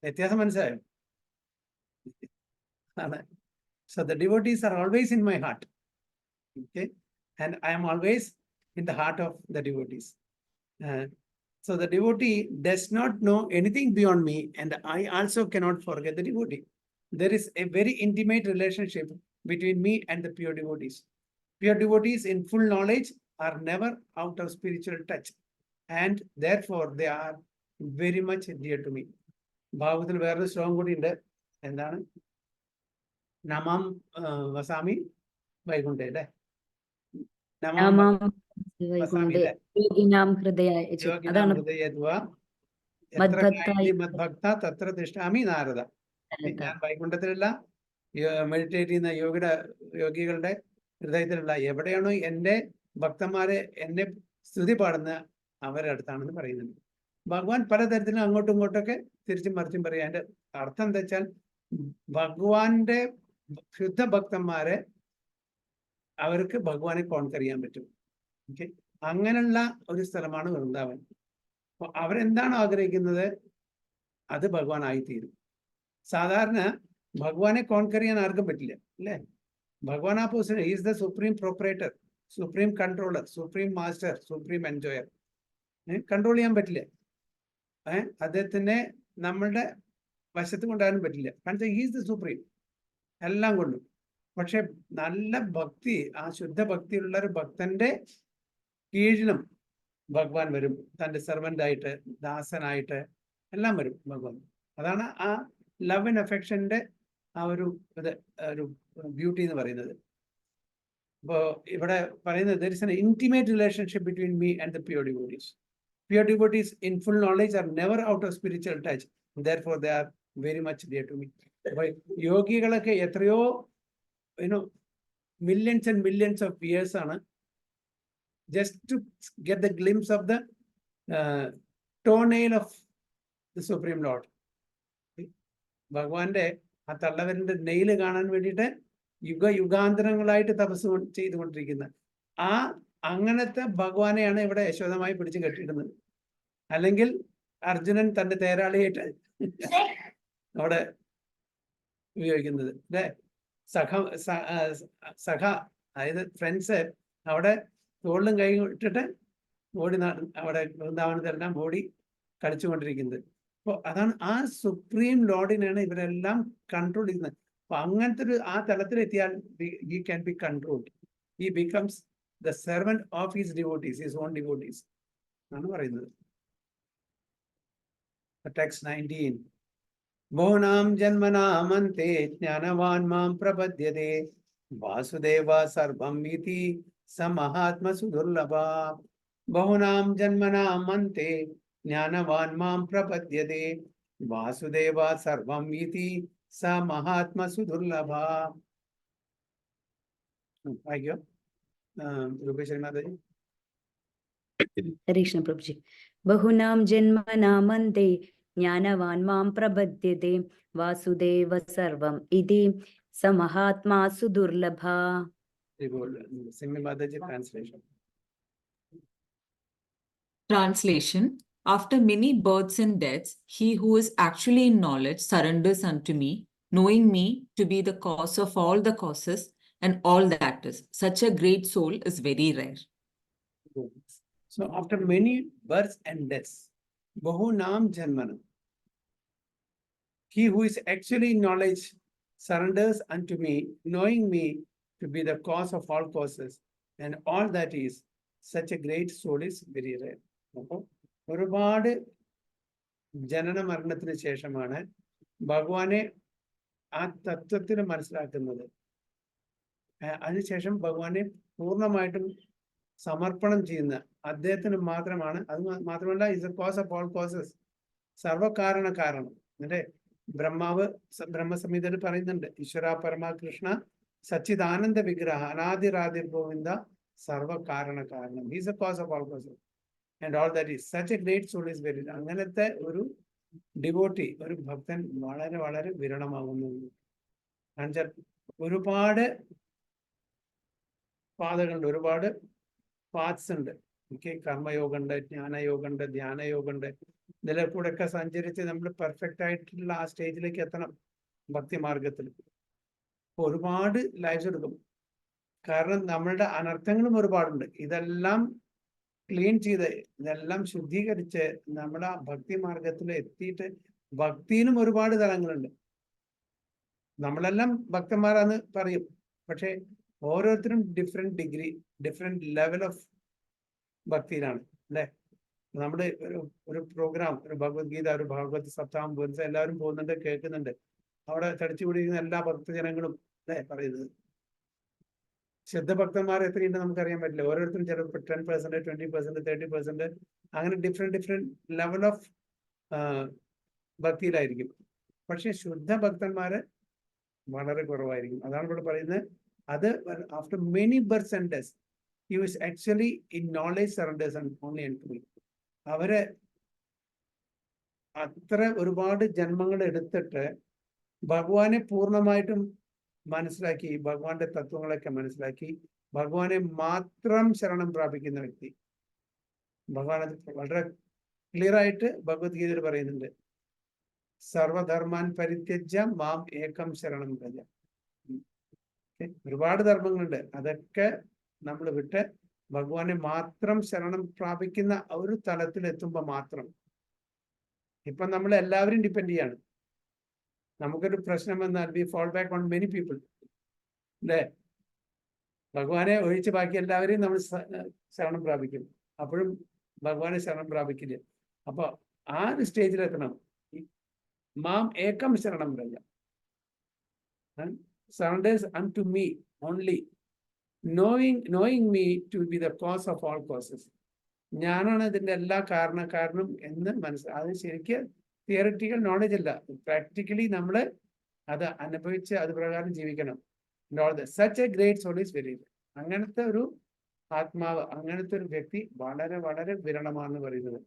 വ്യത്യാസം മനസ്സിലായോ? ആണ്. So the devotees are always in my heart. Okay, and I am always in the heart of the devotees. So the devotee does not know anything beyond me, and I also cannot forget the devotee. There is a very intimate relationship between me and the pure devotees. Pure devotees in full knowledge are never out of spiritual touch, and therefore they are very much dear to me. ഭാഗവത്തിൽ വേറൊരു ശ്ലോകം കൂടി ഉണ്ട്. എന്താണ്? നമാം വസാമി വൈകുണ്ഠേ അല്ലേ? നമാം വസാമി അല്ലേ? മദ്ഭക്ത തത്ര തിഷ്ഠാമി നാരദ. ഞാൻ വൈകുണ്ഠത്തിലുള്ള മെഡിറ്റേറ്റ് ചെയ്യുന്ന യോഗികളുടെ ഹൃദയത്തിലുള്ള എവിടെയാണോ എൻ്റെ ഭക്തന്മാരെ എന്നെ സ്തുതി പാടുന്ന അവരുടെ അടുത്താണെന്ന് പറയുന്നുണ്ട്. ഭഗവാൻ പലതരത്തിലും അങ്ങോട്ടും ഇങ്ങോട്ടൊക്കെ തിരിച്ചും മറിച്ചും പറയാം. അതിന്റെ അർത്ഥം എന്താ വെച്ചാൽ ഭഗവാന്റെ ശുദ്ധ ഭക്തന്മാരെ അവർക്ക് ഭഗവാനെ കോൺകർ ചെയ്യാൻ പറ്റും. ഓക്കെ, അങ്ങനെയുള്ള ഒരു സ്ഥലമാണ് വൃന്ദാവൻ. അപ്പൊ അവരെന്താണോ ആഗ്രഹിക്കുന്നത് അത് ഭഗവാൻ ആയിത്തീരും. സാധാരണ ഭഗവാനെ കോൺകർ ചെയ്യാൻ ആർക്കും പറ്റില്ല അല്ലേ? ഭഗവാൻ ആ position, is the supreme proprietor, supreme controller, supreme master, supreme enjoyer. Control ചെയ്യാൻ പറ്റില്ല. അദ്ദേഹത്തിനെ നമ്മളുടെ വശത്ത് കൊണ്ടുവരാനും പറ്റില്ല. കാരണം ഈസ് ദ സുപ്രീം എല്ലാം കൊണ്ടും. പക്ഷെ നല്ല ഭക്തി, ആ ശുദ്ധ ഭക്തിയുള്ള ഒരു ഭക്തന്റെ കീഴിലും ഭഗവാൻ വരും. തൻ്റെ സെർവൻ്റ് ആയിട്ട്, ദാസനായിട്ട് എല്ലാം വരും ഭഗവാൻ. അതാണ് ആ ലവ് ആൻഡ് അഫെക്ഷന്റെ ആ ഒരു ബ്യൂട്ടി എന്ന് പറയുന്നത്. അപ്പോൾ ഇവിടെ പറയുന്നത് there is an intimate relationship between me and the pure devotees. Pure devotees in full knowledge are never out of spiritual touch. Therefore they are very much dear to me. അപ്പോൾ യോഗികളൊക്കെ എത്രയോ millions and millions of years ആണ് just to get the glimpse of the toenail of the Supreme Lord. ഭഗവാന്റെ ആ തള്ളവരിന്റെ നെയില് കാണാൻ വേണ്ടിയിട്ട് യുഗാന്തരങ്ങളായിട്ട് തപസ് ചെയ്തുകൊണ്ടിരിക്കുന്ന അങ്ങനത്തെ ഭഗവാനെയാണ് ഇവിടെ യശോദമായി പിടിച്ച് കെട്ടിയിടുന്നത്. അല്ലെങ്കിൽ അർജുനൻ തന്റെ തേരാളിയായിട്ട് അവിടെ ഉപയോഗിക്കുന്നത് അല്ലേ? സഖ അതായത് ഫ്രണ്ട്സ് അവിടെ തോളിലും കൈ ഇട്ടിട്ട് ഓടി അവിടെ വൃന്ദാവനത്തെല്ലാം ഓടി കളിച്ചുകൊണ്ടിരിക്കുന്നത്. അപ്പോൾ അതാണ് ആ സുപ്രീം ലോർഡിനെയാണ് ഇവരെല്ലാം കൺട്രോൾ ചെയ്യുന്നത്. അപ്പൊ അങ്ങനത്തെ ഒരു ആ തലത്തിലെത്തിയാൽ he can be controlled. He becomes the servant of his devotees, his own devotees ആണ് പറയുന്നത്. Text 19. ബഹൂനാം ജന്മനാമന്തെ ജ്ഞാനവാൻ മാം പ്രപദ്യതേ വാസുദേവ സർവം ഇതി സ മഹാത്മസു ദുർലഭ. ബഹൂനാം ജന്മനാമന്തെ ജ്ഞാനവാൻ മാം പ്രപദ്യതേ വാസുദേവ സർവം ഇതി സ മഹാത്മസു ദുർലഭ. വായിക്കോ രൂപേശ്വരി മാതാജി. ഹരീഷ്ണ പ്രഭുജി. ബഹുനാം ജന്മനാമന്തേ ജ്ഞാനവാൻ മാം പ്രപദ്യത്തെ വാസുദേവ സർവം ഇതി സമഹാത്മാസു ദുർലഭ. സിംഗി മാതാജി translation. Translation. After many births and deaths, he who is actually in knowledge surrenders unto me, knowing me to be the cause of all the causes and all that is. Such a great soul is very rare. So after many births and deaths, Bahunam Janmanam, he who is actually in knowledge surrenders unto me, knowing me to be the cause of all causes and all that is. Such a great soul is very rare. അപ്പോൾ ഒരുപാട് ജനന മരണത്തിന് ശേഷമാണ് ഭഗവാനെ ആ തത്വത്തിൽ മനസ്സിലാക്കുന്നത്. അതിനുശേഷം ഭഗവാനെ പൂർണ്ണമായിട്ടും സമർപ്പണം ചെയ്യുന്ന അദ്ദേഹത്തിന് മാത്രമാണ്. അത് മാത്രമല്ല, is a cause of all causes, സർവകാരണ കാരണം. എന്നിട്ട് ബ്രഹ്മാവ് ബ്രഹ്മസംഹിതയിൽ പറയുന്നുണ്ട്, ഈശ്വര പരമാകൃഷ്ണ സച്ചിദാനന്ദ വിഗ്രഹ അനാദിരാദിർ ഗോവിന്ദ സർവകാരണ കാരണം. Is a cause of all causes and all that is. Such a great soul is very. അങ്ങനത്തെ ഒരു ഡിവോട്ടി, ഒരു ഭക്തൻ വളരെ വളരെ വിരളമാകുന്നു. എന്നുവെച്ചാൽ ഒരുപാട് പാതകളുണ്ട്, ഒരുപാട് പാത്സ് ഉണ്ട്. കർമ്മയോഗമുണ്ട്, ജ്ഞാനയോഗമുണ്ട്, ധ്യാനയോഗമുണ്ട്. ഇതിലെ കൂടെ ഒക്കെ സഞ്ചരിച്ച് നമ്മൾ പെർഫെക്റ്റ് ആയിട്ടുള്ള ആ സ്റ്റേജിലേക്ക് എത്തണം ഭക്തി മാർഗത്തിൽ. അപ്പോൾ ഒരുപാട് ലൈഫ്സ് എടുക്കും. കാരണം നമ്മളുടെ അനർത്ഥങ്ങളും ഒരുപാടുണ്ട്. ഇതെല്ലാം ക്ലീൻ ചെയ്ത്, ഇതെല്ലാം ശുദ്ധീകരിച്ച് നമ്മുടെ ആ ഭക്തി മാർഗത്തിൽ എത്തിയിട്ട്, ഭക്തിയിലും ഒരുപാട് തലങ്ങളുണ്ട്. നമ്മളെല്ലാം ഭക്തന്മാരാന്ന് പറയും, പക്ഷെ ഓരോരുത്തരും different degree, different level of ഭക്തിയിലാണ് അല്ലെ. നമ്മുടെ ഒരു പ്രോഗ്രാം, ഒരു ഭഗവത്ഗീത, ഒരു ഭാഗവത് സപ്താഹം പോലത്തെ എല്ലാവരും പോകുന്നുണ്ട്, കേൾക്കുന്നുണ്ട്. അവിടെ തടിച്ചു പിടിക്കുന്ന എല്ലാ ഭക്തജനങ്ങളും അല്ലെ പറയുന്നത്. ശുദ്ധഭക്തന്മാർ എത്രയുണ്ട് നമുക്കറിയാൻ പറ്റില്ല. ഓരോരുത്തരും ചിലപ്പോൾ 10%, 20%, 30%, അങ്ങനെ ഡിഫറെന്റ് ലെവൽ ഓഫ് ഭക്തിയിലായിരിക്കും. പക്ഷെ ശുദ്ധ ഭക്തന്മാര് വളരെ കുറവായിരിക്കും. അതാണ് ഇവിടെ പറയുന്നത്. അത് after many birth and deaths he was actually in knowledge surrenders only and to me. അവര് അത്ര ഒരുപാട് ജന്മങ്ങൾ എടുത്തിട്ട് ഭഗവാനെ പൂർണ്ണമായിട്ടും മനസ്സിലാക്കി, ഭഗവാന്റെ തത്വങ്ങളൊക്കെ മനസ്സിലാക്കി, ഭഗവാനെ മാത്രം ശരണം പ്രാപിക്കുന്ന വ്യക്തി. ഭഗവാൻ അത് വളരെ ക്ലിയർ ആയിട്ട് ഭഗവത്ഗീതയിൽ പറയുന്നുണ്ട്, സർവധർമാൻ പരിത്യജ്യ മാം ഏകം ശരണം പ്രജ. ഒരുപാട് ധർമ്മങ്ങളുണ്ട്, അതൊക്കെ നമ്മൾ വിട്ട് ഭഗവാനെ മാത്രം ശരണം പ്രാപിക്കുന്ന ഒരു തലത്തിൽ എത്തുമ്പോൾ മാത്രം. ഇപ്പൊ നമ്മൾ എല്ലാവരും ഡിപ്പെൻഡ് ചെയ്യാണ്. നമുക്കൊരു പ്രശ്നം വന്നാൽ we fall back on many people അല്ലേ. ഭഗവാനെ ഒഴിച്ച് ബാക്കി എല്ലാവരെയും നമ്മൾ ശരണം പ്രാപിക്കും, അപ്പോഴും ഭഗവാനെ ശരണം പ്രാപിക്കില്ല. അപ്പൊ ആ ഒരു സ്റ്റേജിലെത്തണം. മാം ഏകം ശരണം പ്രജ, surrenders unto me only, knowing me to be the cause of all causes. ഞാനാണ് ഇതിന്റെ എല്ലാ കാരണം എന്ന് അത് ശരിക്ക് തിയററ്റിക്കൽ നോളജ് അല്ല, പ്രാക്ടിക്കലി നമ്മൾ അത് അനുഭവിച്ച് അത് പ്രകാരം ജീവിക്കണം. Such a great soul is very. അങ്ങനത്തെ ഒരു ആത്മാവ്, അങ്ങനത്തെ ഒരു വ്യക്തി വളരെ വളരെ വിരളമാണെന്ന് പറയുന്നത്.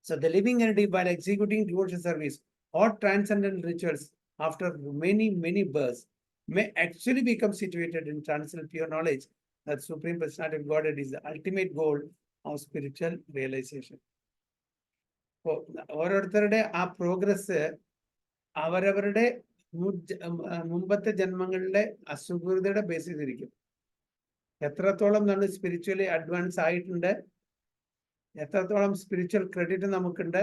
So the living entity, by executing devotional service or transcendental rituals after many births, may actually become situated in transcendental pure knowledge that Supreme Personality of Godhead is the ultimate goal of spiritual realization. ഓരോരുത്തരുടെ ആ പ്രോഗ്രസ് അവരവരുടെ മുമ്പത്തെ ജന്മങ്ങളിലെ അസുഖതയുടെ ബേസ് ചെയ്തിരിക്കും. എത്രത്തോളം നമ്മൾ സ്പിരിച്വലി അഡ്വാൻസ് ആയിട്ടുണ്ട്, എത്രത്തോളം സ്പിരിച്വൽ ക്രെഡിറ്റ് നമുക്കുണ്ട്,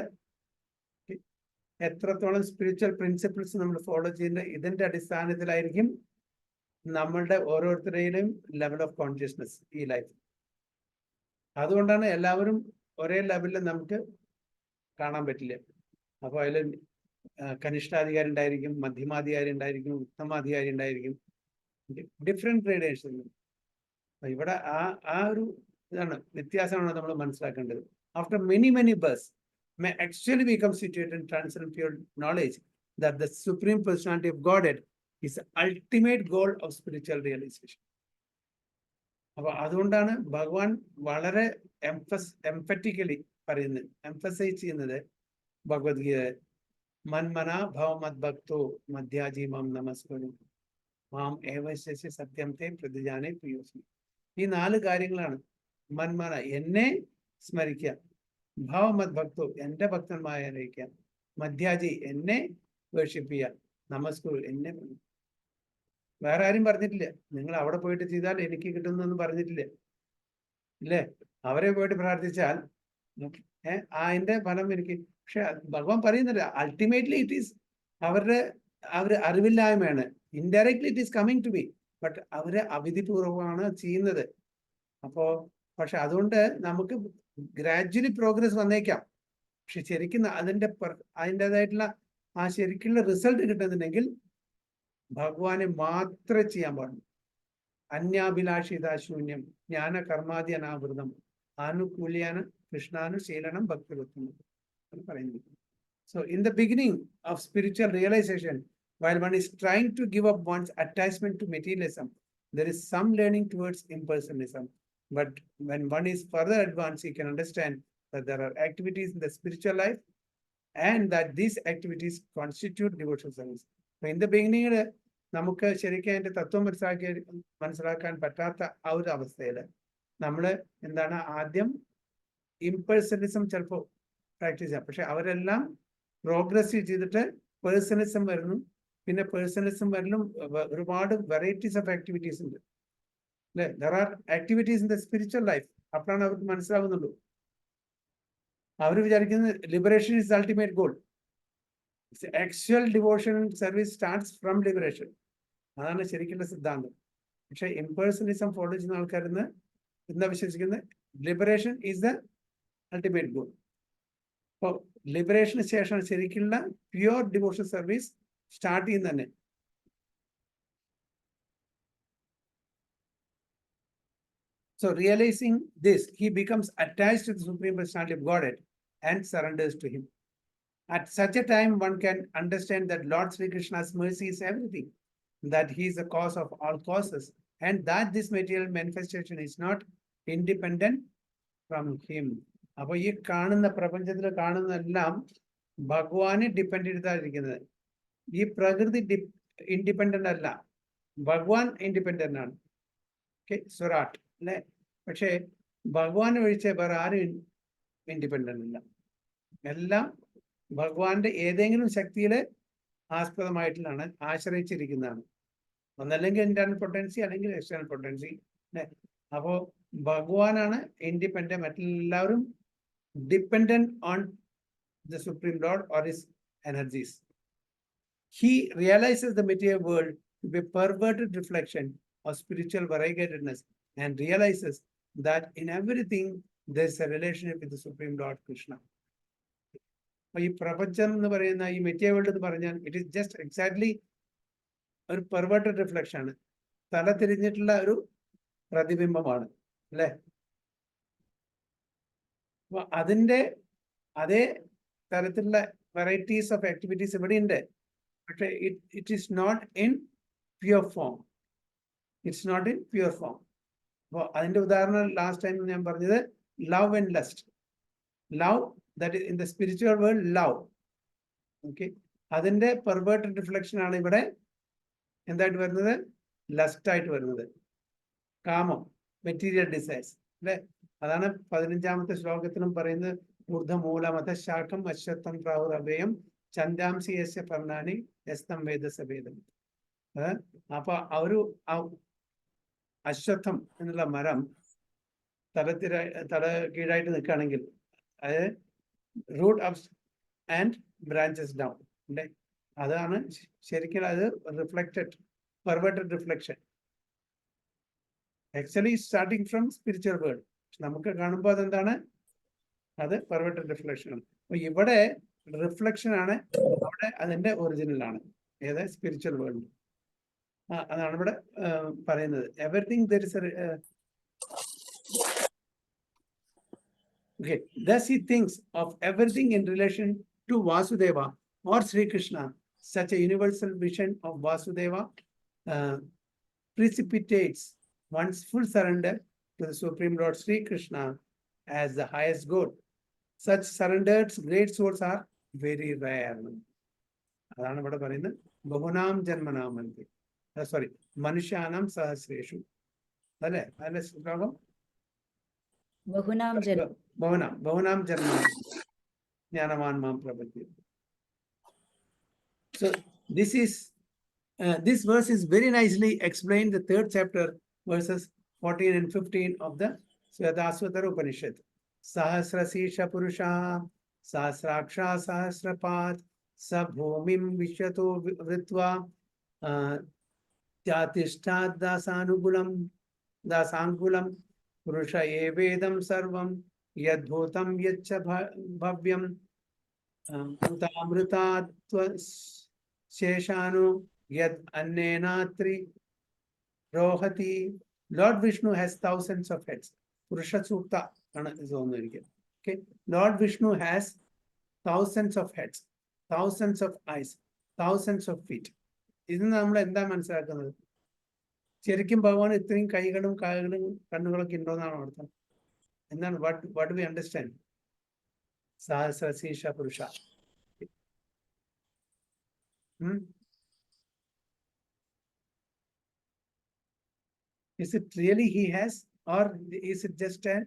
എത്രത്തോളം സ്പിരിച്വൽ പ്രിൻസിപ്പിൾസ് നമ്മൾ ഫോളോ ചെയ്യുന്നത്, ഇതിന്റെ അടിസ്ഥാനത്തിലായിരിക്കും നമ്മളുടെ ഓരോരുത്തരുടെയും ലെവൽ ഓഫ് കോൺഷ്യസ്നസ് ഈ ലൈഫ്. അതുകൊണ്ടാണ് എല്ലാവരും ഒരേ ലെവലിൽ നമുക്ക് കാണാൻ പറ്റില്ല. അപ്പോൾ അതിൽ കനിഷ്ഠാധികാരി ഉണ്ടായിരിക്കും, മധ്യമാധികാരി ഉണ്ടായിരിക്കും, ഉത്തമാധികാരി ഉണ്ടായിരിക്കും, ഡിഫറെന്റ് ഗ്രേഡേഷൻ. ഇവിടെ ആ ഒരു ഇതാണ് വ്യത്യാസമാണ് നമ്മൾ മനസ്സിലാക്കേണ്ടത്. After many births may actually become situated in transcendental pure knowledge that the Supreme Personality of Godhead is the ultimate goal of spiritual realization. അപ്പൊ അതുകൊണ്ടാണ് ഭഗവാൻ വളരെ എംഫറ്റിക്കലി പറയുന്നത്, എംഫസൈസ് ചെയ്യുന്നത് ഭഗവത്ഗീത മന്മന ഭവ മദ്ഭക്തോ മധ്യാജി മാം നമസ്കുരു മാം ഏവശേഷ സത്യം തേ പ്രതിജാനെ പ്രിയോസ്മി. ഈ 4 കാര്യങ്ങളാണ്. മന്മന എന്നെ സ്മരിക്കുക, ഭവ മദ്ഭക്തോ എന്റെ ഭക്തന്മാരായിരിക്കുക, മധ്യാജി എന്നെ വേർഷിപ്പിക്കുക, നമസ്കുരു എന്നെ. വേറെ ആരും പറഞ്ഞിട്ടില്ല നിങ്ങൾ അവിടെ പോയിട്ട് ചെയ്താൽ എനിക്ക് കിട്ടുന്നൊന്നും പറഞ്ഞിട്ടില്ല, ഇല്ലേ? അവരെ പോയിട്ട് പ്രാർത്ഥിച്ചാൽ അതിന്റെ ഫലം എനിക്ക്. പക്ഷെ ഭഗവാൻ പറയുന്നില്ല, അൾട്ടിമേറ്റ്ലി ഇറ്റ് ഈസ് അവരുടെ അറിവില്ലായ്മയാണ്. Indirectly it is coming to me, but അവരെ അവിധിപൂർവമാണ് ചെയ്യുന്നത്. അപ്പോ പക്ഷെ അതുകൊണ്ട് നമുക്ക് ഗ്രാജ്വലി പ്രോഗ്രസ് വന്നേക്കാം. പക്ഷെ ശരിക്കും അതിൻ്റെതായിട്ടുള്ള ആ ശരിക്കുള്ള റിസൾട്ട് കിട്ടുന്നുണ്ടെങ്കിൽ ഭഗവാനെ മാത്രമേ ചെയ്യാൻ പാടുള്ളൂ. അന്യാഭിലാഷിതാശൂന്യം ജ്ഞാന കർമാദി അനാവൃതം ആനുകൂല്യാന കൃഷ്ണാനുശീലനം ഭക്തിവൃത്തം എന്ന് പറയുന്നു. So in the beginning of spiritual realization, while one is trying to give up one's attachment to materialism, there is some learning towards impersonalism. But when one is further advanced, he can understand that there are activities in the spiritual life and that these activities constitute devotional service. So in the beginning, നമുക്ക് ശരിക്കും അതിന്റെ തത്വം മനസ്സിലാക്കാൻ പറ്റാത്ത ആ ഒരു അവസ്ഥയിൽ നമ്മൾ എന്താണ് ആദ്യം ഇംപേഴ്സണലിസം ചിലപ്പോൾ പ്രാക്ടീസ് ചെയ്യാം. പക്ഷെ അവരെല്ലാം പ്രോഗ്രസ് ചെയ്തിട്ട് പേഴ്സണലിസം വരുന്നു. പിന്നെ പേഴ്സണലിസം വരലും ഒരുപാട് വെറൈറ്റീസ് ഓഫ് ആക്ടിവിറ്റീസ് ഉണ്ട്, അല്ലെ? There are activities in the spiritual life. അപ്പോഴാണ് അവർക്ക് മനസ്സിലാവുന്നുള്ളൂ. അവർ വിചാരിക്കുന്നത് liberation is ultimate goal. Actual devotion service starts from liberation. അതാണ് ശരിക്കുള്ള സിദ്ധാന്തം. പക്ഷെ ഇംപേഴ്സണലിസം ഫോളോ ചെയ്യുന്ന ആൾക്കാരെന്ന് എന്താ വിശ്വസിക്കുന്നത്? Liberation is the ultimate goal. അപ്പോൾ ലിബറേഷന് ശേഷം ശരിക്കുള്ള പ്യുവർ ഡിവോഷൻ സർവീസ് സ്റ്റാർട്ട് ചെയ്യുന്ന തന്നെ. So realizing this, he becomes attached to the Supreme Personality of Godhead and surrenders to him. At such a time, one can understand that Lord Sri Krishna's mercy is everything, that he is the cause of all causes, and that this material manifestation is not independent from him. അപ്പോൾ ഈ കാണുന്ന പ്രപഞ്ചത്തിൽ കാണുന്നതെല്ലാം ഭഗവാനെ ഡിപ്പെൻഡ് ചെയ്തായിരിക്കുന്നത്. ഈ പ്രകൃതി ഇൻഡിപെൻഡന്റ് അല്ല, ഭഗവാൻ ഇൻഡിപെൻഡന്റ് ആണ്. ഓക്കെ, സ്വരാട്ട് അല്ലെ? പക്ഷേ ഭഗവാൻ ഒഴിച്ച് വേറെ ആരും ഇൻഡിപെൻഡന്റ് അല്ല. എല്ലാം ഭഗവാന്റെ ഏതെങ്കിലും ശക്തിയിലെ ആസ്പദമായിട്ടുള്ളതാണ്, ആശ്രയിച്ചിരിക്കുന്നതാണ്. ഒന്നല്ലെങ്കിൽ ഇന്റേണൽ പൊട്ടൻസി അല്ലെങ്കിൽ എക്സ്റ്റേണൽ പൊട്ടൻസി, അല്ലെ? അപ്പോ ഭഗവാനാണ് ഇൻഡിപെൻഡന്റ്, മറ്റെല്ലാവരും dependent on the supreme lord or his energies. He realizes the material world to be a perverted reflection of spiritual variegatedness and realizes that in everything there is a relationship with the Supreme Lord Krishna. ഈ പ്രപഞ്ചം എന്ന് പറയുന്ന ഈ മെറ്റീരിയൽ വേൾഡ് എന്ന് പറഞ്ഞാൽ ഇറ്റ് ഈസ് ജസ്റ്റ് എക്സാക്ട്ലി ഒരു പെർവേർട്ടഡ് റിഫ്ലക്ഷൻ ആണ്, തല തിരിഞ്ഞിട്ടുള്ള ഒരു പ്രതിബിംബമാണ്, അല്ലെ? അപ്പൊ അതിന്റെ അതേ തരത്തിലുള്ള വെറൈറ്റീസ് ഓഫ് ആക്ടിവിറ്റീസ് ഇവിടെ ഉണ്ട്. പക്ഷെ it is not in pure form. It's not in pure form. അപ്പോൾ അതിന്റെ ഉദാഹരണം ലാസ്റ്റ് ടൈം ഞാൻ പറഞ്ഞത് love and lust. Love, that is in the spiritual world, love. Okay, അതിന്റെ പെർവേർട്ടഡ് റിഫ്ലക്ഷൻ ആണ് ഇവിടെ എന്തായിട്ട് വരുന്നത്? ലസ്റ്റ് ആയിട്ട് വരുന്നത്, കാമം, മെറ്റീരിയൽ ഡിസൈർസ്, അല്ലെ? അതാണ് 15ാമത്തെ ശ്ലോകത്തിലും പറയുന്നത്, ഊർധമൂലമത ശാഖം അശ്വത്ഥം പ്രാഹുരഭയം ചന്ദാംസി യസ്യ പർണാനി യസ്തം വേദസഭേദം. അപ്പൊ ഒരു അശ്വത്ഥം എന്നുള്ള മരം തല കീഴായിട്ട് നിൽക്കുകയാണെങ്കിൽ അത് root ups and branches down, അല്ലെ? അതാണ് ശരിക്കും അത് reflected perverted reflection. Actually starting from spiritual world. നമുക്ക് കാണുമ്പോൾ അതെന്താണ്? അത് പെർവേർട്ടഡ് റിഫ്ലക്ഷൻ ആണ്. അപ്പൊ ഇവിടെ റിഫ്ലക്ഷൻ ആണ്, അവിടെ അതിന്റെ ഒറിജിനൽ ആണ്. ഏത്? Spiritual world. അതാണ് ഇവിടെ പറയുന്നത്. Everything there is thus he thinks of everything in relation to Vasudeva or Sri Krishna such a universal vision of Vasudeva precipitates one's full surrender to the Supreme Lord Sri Krishna as the highest good. Such surrendered great souls are very rare. അതാണ് ഇവിടെ പറയുന്നത് ബഹുനാം ജന്മനാമന്തി, സോറി മനുഷ്യാനാം സഹസ്രേഷു അല്ലേ, അല്ലെ ശ്ലോകം? ബഹുനാം ജന്മ ബഹുനാം ജന്മനാം ജ്ഞാനവാൻ മാം പ്രപദ്യത്തെ. So this verse is very nicely explained, the 3rd chapter, verses 14 and 15 of the Svedasvatara Upanishad. Sahasrasisha Purusha, Sahasraksha Sahasrapad, Sabhumim Vishyato Vritva, Tyatishtat Dasangulam, Purusha Evedam Sarvam, Yadbhutam Yaccha Bhavyam, Utamrutatva Sheshanu Yad Annenatri Rohati. Lord Vishnu has thousands of heads. Purusha Sukta. Okay. Lord Vishnu has thousands of heads, thousands of eyes, thousands of feet. ഇതിന് നമ്മൾ എന്താ മനസ്സിലാക്കുന്നത്? ശരിക്കും ഭഗവാൻ ഇത്രയും കൈകളും കാലുകളും കണ്ണുകളൊക്കെ ഉണ്ടോന്നാണ് അർത്ഥം? എന്താണ് what do we understand? സഹസ്രശീർഷ പുരുഷ. Is it really he has, or is it just an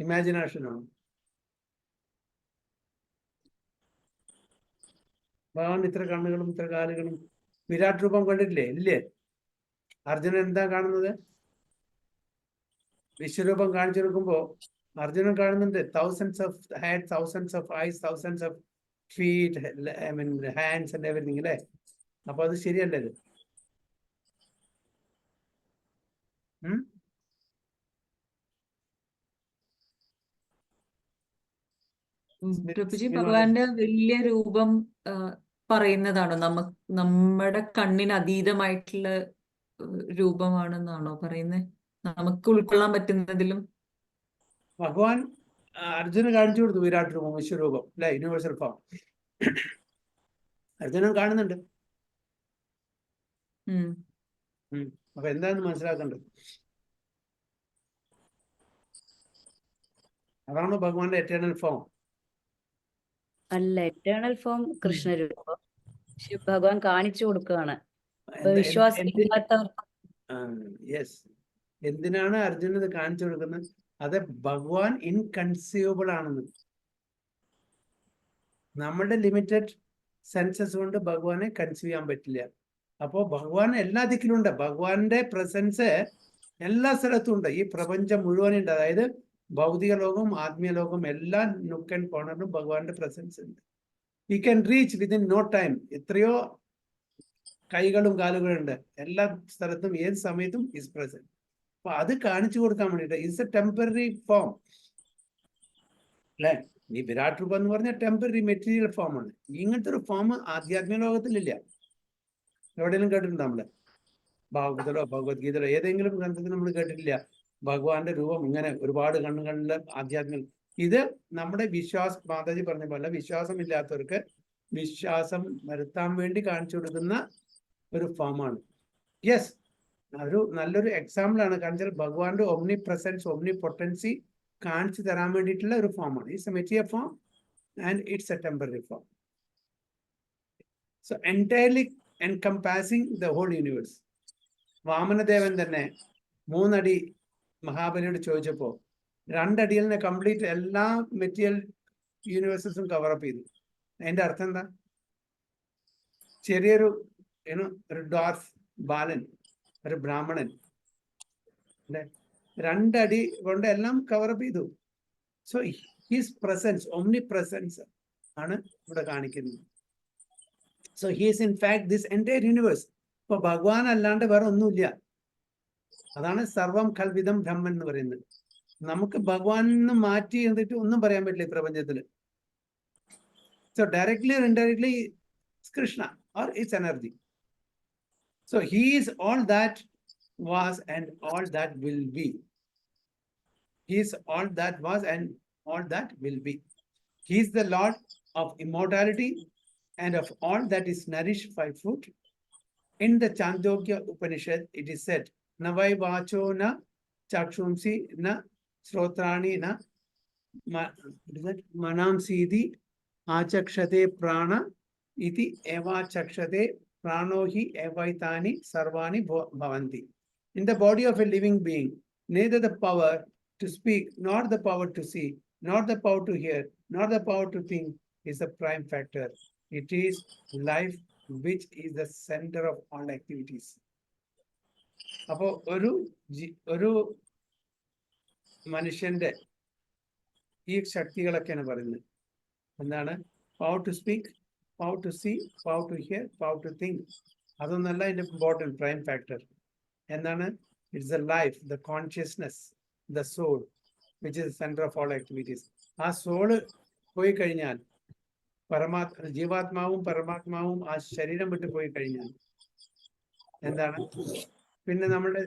imagination? ഭഗവാൻ ഇത്ര കണ്ണുകളും ഇത്ര കാലുകളും വിരാട് രൂപം കണ്ടിട്ടില്ലേ? ഇല്ലേ? അർജുനൻ എന്താ കാണുന്നത്? വിശ്വരൂപം കാണിച്ചു കൊടുക്കുമ്പോ അർജുനൻ കാണുന്നുണ്ട് thousands of heads, thousands of eyes, thousands of feet, I mean hands and everything, അല്ലേ? അപ്പൊ അത് ശരിയല്ലേ? പ്രഭുജി, ഭഗവാന്റെ വലിയ രൂപം പറയുന്നതാണോ? നമ്മുടെ കണ്ണിന് അതീതമായിട്ടുള്ള രൂപമാണെന്നാണോ പറയുന്നത്? നമുക്ക് ഉൾക്കൊള്ളാൻ പറ്റുന്നതിലും ഭഗവാൻ അർജുന കാണിച്ചു കൊടുത്തു വിരാട് രൂപം, വിശ്വരൂപം, അല്ലെ? യൂണിവേഴ്സൽ ഫോം അർജുനൻ കാണുന്നുണ്ട്. അപ്പൊ എന്താന്ന് മനസ്സിലാക്കേണ്ടത്? അതാണോ ഭഗവാന്റെ എറ്റേണൽ ഫോം? അല്ല, എറ്റേണൽ ഫോം കൃഷ്ണരൂപം ഭഗവാൻ കാണിച്ചു കൊടുക്കുകയാണ്. വിശ്വാസമില്ലാത്തവർക്ക് യെസ്. എന്തിനാണ് അർജുനൻ ഇത് കാണിച്ചു കൊടുക്കുന്നത്? അത് ഭഗവാൻ ഇൻകൺസീവബിൾ ആണെന്ന്. നമ്മുടെ ലിമിറ്റഡ് സെൻസസ് കൊണ്ട് ഭഗവാനെ കൺസീവ് ചെയ്യാൻ പറ്റില്ല. അപ്പോ ഭഗവാൻ എല്ലാ ദിക്കിലുണ്ട്. ഭഗവാന്റെ പ്രസൻസ് എല്ലാ സ്ഥലത്തും ഉണ്ട്. ഈ പ്രപഞ്ചം മുഴുവനുണ്ട്. അതായത് ഭൗതിക ലോകവും ആത്മീയ ലോകവും എല്ലാ നുക്ക് ആൻഡ് കോർണറിലും ഭഗവാന്റെ പ്രസൻസ് ഉണ്ട്. He can reach within no time. എത്രയോ കൈകളും കാലുകളും ഉണ്ട്. എല്ലാ സ്ഥലത്തും ഏത് സമയത്തും ഈസ് പ്രസന്റ്. അപ്പൊ അത് കാണിച്ചു കൊടുക്കാൻ വേണ്ടിയിട്ട് ഇറ്റ്സ് എ ടെമ്പററി ഫോം, അല്ലെ? ഈ വിരാട് രൂപം എന്ന് പറഞ്ഞാൽ ടെമ്പററി മെറ്റീരിയൽ ഫോമാണ്. ഇങ്ങനത്തെ ഒരു ഫോം ആധ്യാത്മിക ലോകത്തിലില്ല. എവിടെയെങ്കിലും കേട്ടിട്ടുണ്ടോ നമ്മള്? ഭാഗവതത്തിലോ ഭഗവത്ഗീതയിലോ ഏതെങ്കിലും ഗ്രന്ഥത്തിൽ നമ്മൾ കേട്ടിട്ടില്ല ഭഗവാന്റെ രൂപം ഇങ്ങനെ ഒരുപാട് കണ്ണുകളിലെ ആധ്യാത്മിക. ഇത് നമ്മുടെ വിശ്വാസം, മാതാജി പറഞ്ഞ പോലെ വിശ്വാസമില്ലാത്തവർക്ക് വിശ്വാസം വരുത്താൻ വേണ്ടി കാണിച്ചു കൊടുക്കുന്ന ഒരു ഫോമാണ്. യെസ്, ഒരു നല്ലൊരു എക്സാമ്പിൾ ആണ്. കാരണം ഭഗവാന്റെ ഒമ്നി പ്രസൻസ്, ഒമ്നി പൊട്ടൻസി കാണിച്ചു തരാൻ വേണ്ടിയിട്ടുള്ള ഒരു ഫോമാണ്. It's a material form and it's a temporary form. So entirely encompassing the whole universe. വാമനദേവൻ തന്നെ 3 അടി മഹാബലിയോട് ചോദിച്ചപ്പോ 2 അടിയിൽ നിന്ന് കംപ്ലീറ്റ് എല്ലാ മെറ്റീരിയൽ യൂണിവേഴ്സസും കവറപ്പ് ചെയ്തു. അതിന്റെ അർത്ഥം എന്താ? ചെറിയൊരു ഒരു ഡോർഫ് ബാലൻ, ഒരു ബ്രാഹ്മണൻ അല്ലെ, 2 അടി കൊണ്ട് എല്ലാം കവറപ്പ് ചെയ്തു. So his presence, omnipresence ആണ് ഇവിടെ കാണിക്കുന്നത്. So he's in fact this entire universe. ഇപ്പൊ ഭഗവാൻ അല്ലാണ്ട് വേറെ ഒന്നുമില്ല. അതാണ് സർവം കൽവിതം ബ്രഹ്മൻ എന്ന് പറയുന്നത്. നമുക്ക് ഭഗവാനിന്ന് മാറ്റി എന്നിട്ട് ഒന്നും പറയാൻ പറ്റില്ല ഈ പ്രപഞ്ചത്തില്. So directly or indirectly it's Krishna or its energy. So he is all that was and all that will be. He is all that was and all that will be. He is the Lord of immortality and of all that is nourished by food. In the Chandogya Upanishad, it is said, Navai vacho na chakshumsi na srotrani na manamsidi achakshate prana iti eva chakshate pranohi evaitani sarvani bhavanti. In the body of a living being, neither the power to speak, nor the power to see, nor the power to hear, nor the power to think is the prime factor. It is life which is the center of all activities. അപ്പോൾ ഒരു മനുഷ്യന്റെ ഈ ശക്തികളൊക്കെയാണ് പറയുന്നത്. എന്താണ്? Power to speak, power to see, power to hear, power to think. അതൊന്നല്ല ഇതിന്റെ ഇമ്പോർട്ടൻറ്റ് പ്രൈം ഫാക്ടർ. എന്താണ്? It's the life, the consciousness, the soul which is centre of all activities. ആ സോള് പോയി കഴിഞ്ഞാൽ ജീവാത്മാവും പരമാത്മാവും ആ ശരീരം വിട്ടു പോയി കഴിഞ്ഞാൽ എന്താണ്? പിന്നെ നമ്മളുടെ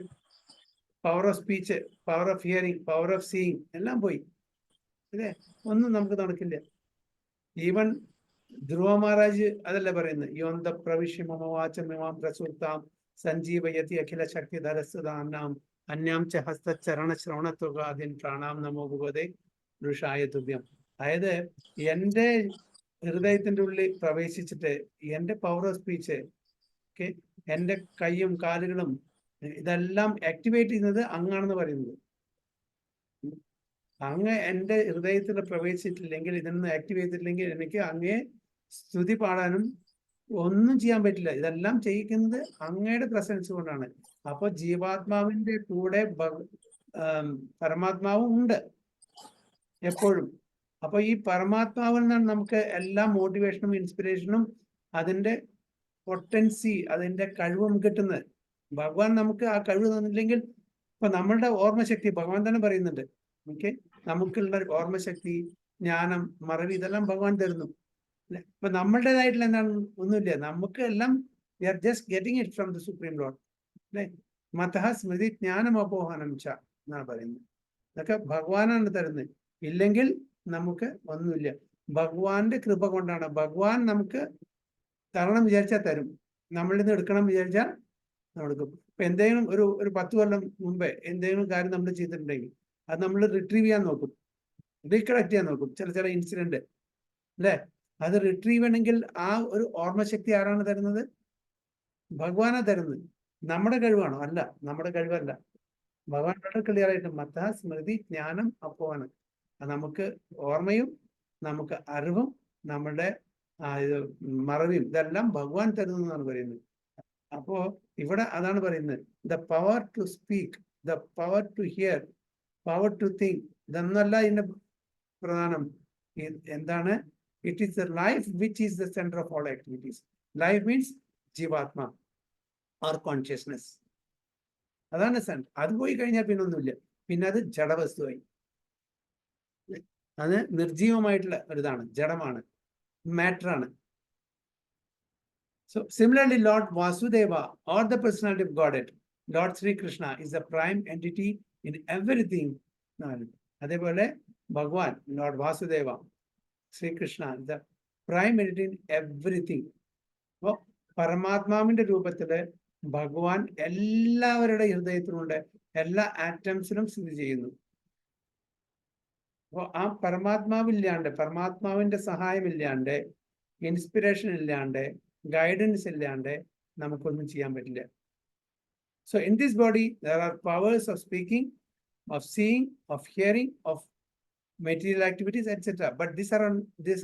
power of speech, power of hearing, power of seeing എല്ലാം പോയി. അല്ലേ? ഒന്നും നമുക്ക് നടക്കില്ല. ഈവൻ ധ്രുവ മഹാരാജ് അതല്ലേ പറയുന്നത്, യോന്ത പ്രവിശ്യ മമവാചമിമാം പ്രസുപ്താം സഞ്ജീവയതി അഖില ശക്തി ധരസ്താം അന്യാം ച ഹസ്തചരണ ശ്രവണത്വകാദിൻ പ്രാണാം നമോ ഭഗവതേ ഋഷായ തുഭ്യം. അതായത് എൻ്റെ ഹൃദയത്തിന്റെ ഉള്ളിൽ പ്രവേശിച്ചിട്ട് എൻ്റെ പവർ ഓഫ് സ്പീച്ച്, ഓക്കെ, എൻ്റെ കൈയും കാലുകളും ഇതെല്ലാം ആക്ടിവേറ്റ് ചെയ്യുന്നത് അങ്ങാണെന്ന് പറയുന്നത്. അങ്ങ് എൻ്റെ ഹൃദയത്തിൽ പ്രവേശിച്ചിട്ടില്ലെങ്കിൽ, ഇതൊന്നും ആക്ടിവേറ്റ് ചെയ്തിട്ടില്ലെങ്കിൽ എനിക്ക് അങ്ങേ സ്തുതി പാടാനും ഒന്നും ചെയ്യാൻ പറ്റില്ല. ഇതെല്ലാം ചെയ്യിക്കുന്നത് അങ്ങയുടെ പ്രസൻസ് കൊണ്ടാണ്. അപ്പൊ ജീവാത്മാവിന്റെ കൂടെ പരമാത്മാവും ഉണ്ട് എപ്പോഴും. അപ്പൊ ഈ പരമാത്മാവിൽ നിന്നാണ് നമുക്ക് എല്ലാ മോട്ടിവേഷനും ഇൻസ്പിറേഷനും അതിന്റെ പൊട്ടൻസി, അതിന്റെ കഴിവും കിട്ടുന്നത്. ഭഗവാൻ നമുക്ക് ആ കഴിവ് തന്നില്ലെങ്കിൽ, ഇപ്പൊ നമ്മളുടെ ഓർമ്മശക്തി ഭഗവാൻ തന്നെ പറയുന്നുണ്ട്, ഓക്കെ, നമുക്കുള്ള ഓർമ്മശക്തി, ജ്ഞാനം, മറവി ഇതെല്ലാം ഭഗവാൻ തരുന്നു. അല്ലെ? ഇപ്പൊ നമ്മളുടേതായിട്ടുള്ള എന്താണ്? ഒന്നുമില്ല. നമുക്ക് എല്ലാം we are just getting it from the supreme lord. അല്ലെ? മതഃ സ്മൃതി ജ്ഞാനം അപോഹനം ച എന്നാണ് പറയുന്നത്. ഇതൊക്കെ ഭഗവാനാണ് തരുന്നത്. ഇല്ലെങ്കിൽ നമുക്ക് ഒന്നുമില്ല. ഭഗവാന്റെ കൃപ കൊണ്ടാണ്. ഭഗവാൻ നമുക്ക് തരണം വിചാരിച്ചാൽ തരും, നമ്മളിൽ നിന്ന് എടുക്കണം വിചാരിച്ചാൽ എടുക്കും. ഇപ്പൊ എന്തെങ്കിലും ഒരു 10 കൊല്ലം മുമ്പേ എന്തെങ്കിലും കാര്യം നമ്മൾ ചെയ്തിട്ടുണ്ടെങ്കിൽ അത് നമ്മൾ റിട്രീവ് ചെയ്യാൻ നോക്കും, റീകളക്ട് ചെയ്യാൻ നോക്കും. ചില ഇൻസിഡന്റ് അല്ലെ, അത് റിട്രീവ് ചെയ്യണമെങ്കിൽ ആ ഒരു ഓർമ്മശക്തി ആരാണ് തരുന്നത്? ഭഗവാനാണ് തരുന്നത്. നമ്മുടെ കഴിവാണോ? അല്ല, നമ്മുടെ കഴിവല്ല. ഭഗവാൻ വളരെ ക്ലിയർ ആയിട്ട് മതഃ സ്മൃതി ജ്ഞാനം അപ്പോവാണ്. നമുക്ക് ഓർമ്മയും നമുക്ക് അറിവും നമ്മുടെ മറവിയും ഇതെല്ലാം ഭഗവാൻ തരുന്നു എന്നാണ് പറയുന്നത്. അപ്പോ ഇവിടെ അതാണ് പറയുന്നത്, the power to speak, the power to hear, power to think, ഇതൊന്നല്ല ഇതിന്റെ പ്രധാനം. എന്താണ്? It is the life which is the centre of all activities. Life means jivatma or consciousness. അതാണ് സെന്റർ. അത് പോയി കഴിഞ്ഞാൽ പിന്നെ ഒന്നുമില്ല. പിന്നെ അത് ജഡവസ്തുവായി, അത് നിർജീവമായിട്ടുള്ള ഒരിതാണ്, ജഡമാണ്, മാറ്ററാണ്. So similarly, Lord Vasudeva or the personality of Godhead, Lord Sri Krishna is the prime entity in everything. അതേപോലെ ഭഗവാൻ Lord Vasudeva, Sri Krishna is the prime entity in everything. അപ്പോൾ പരമാത്മാവിന്റെ രൂപത്തില് ഭഗവാൻ എല്ലാവരുടെ ഹൃദയത്തിലുണ്ട്, എല്ലാ ആറ്റംസിലും സ്ഥിതി ചെയ്യുന്നു. അപ്പോൾ ആ പരമാത്മാവില്ലാണ്ട്, പരമാത്മാവിന്റെ സഹായമില്ലാണ്ട്, ഇൻസ്പിറേഷൻ ഇല്ലാണ്ട്, ഗൈഡൻസ് ഇല്ലാണ്ട് നമുക്കൊന്നും ചെയ്യാൻ പറ്റില്ല. So in this body there are powers of speaking, of seeing, of hearing, of material activities, etc. But these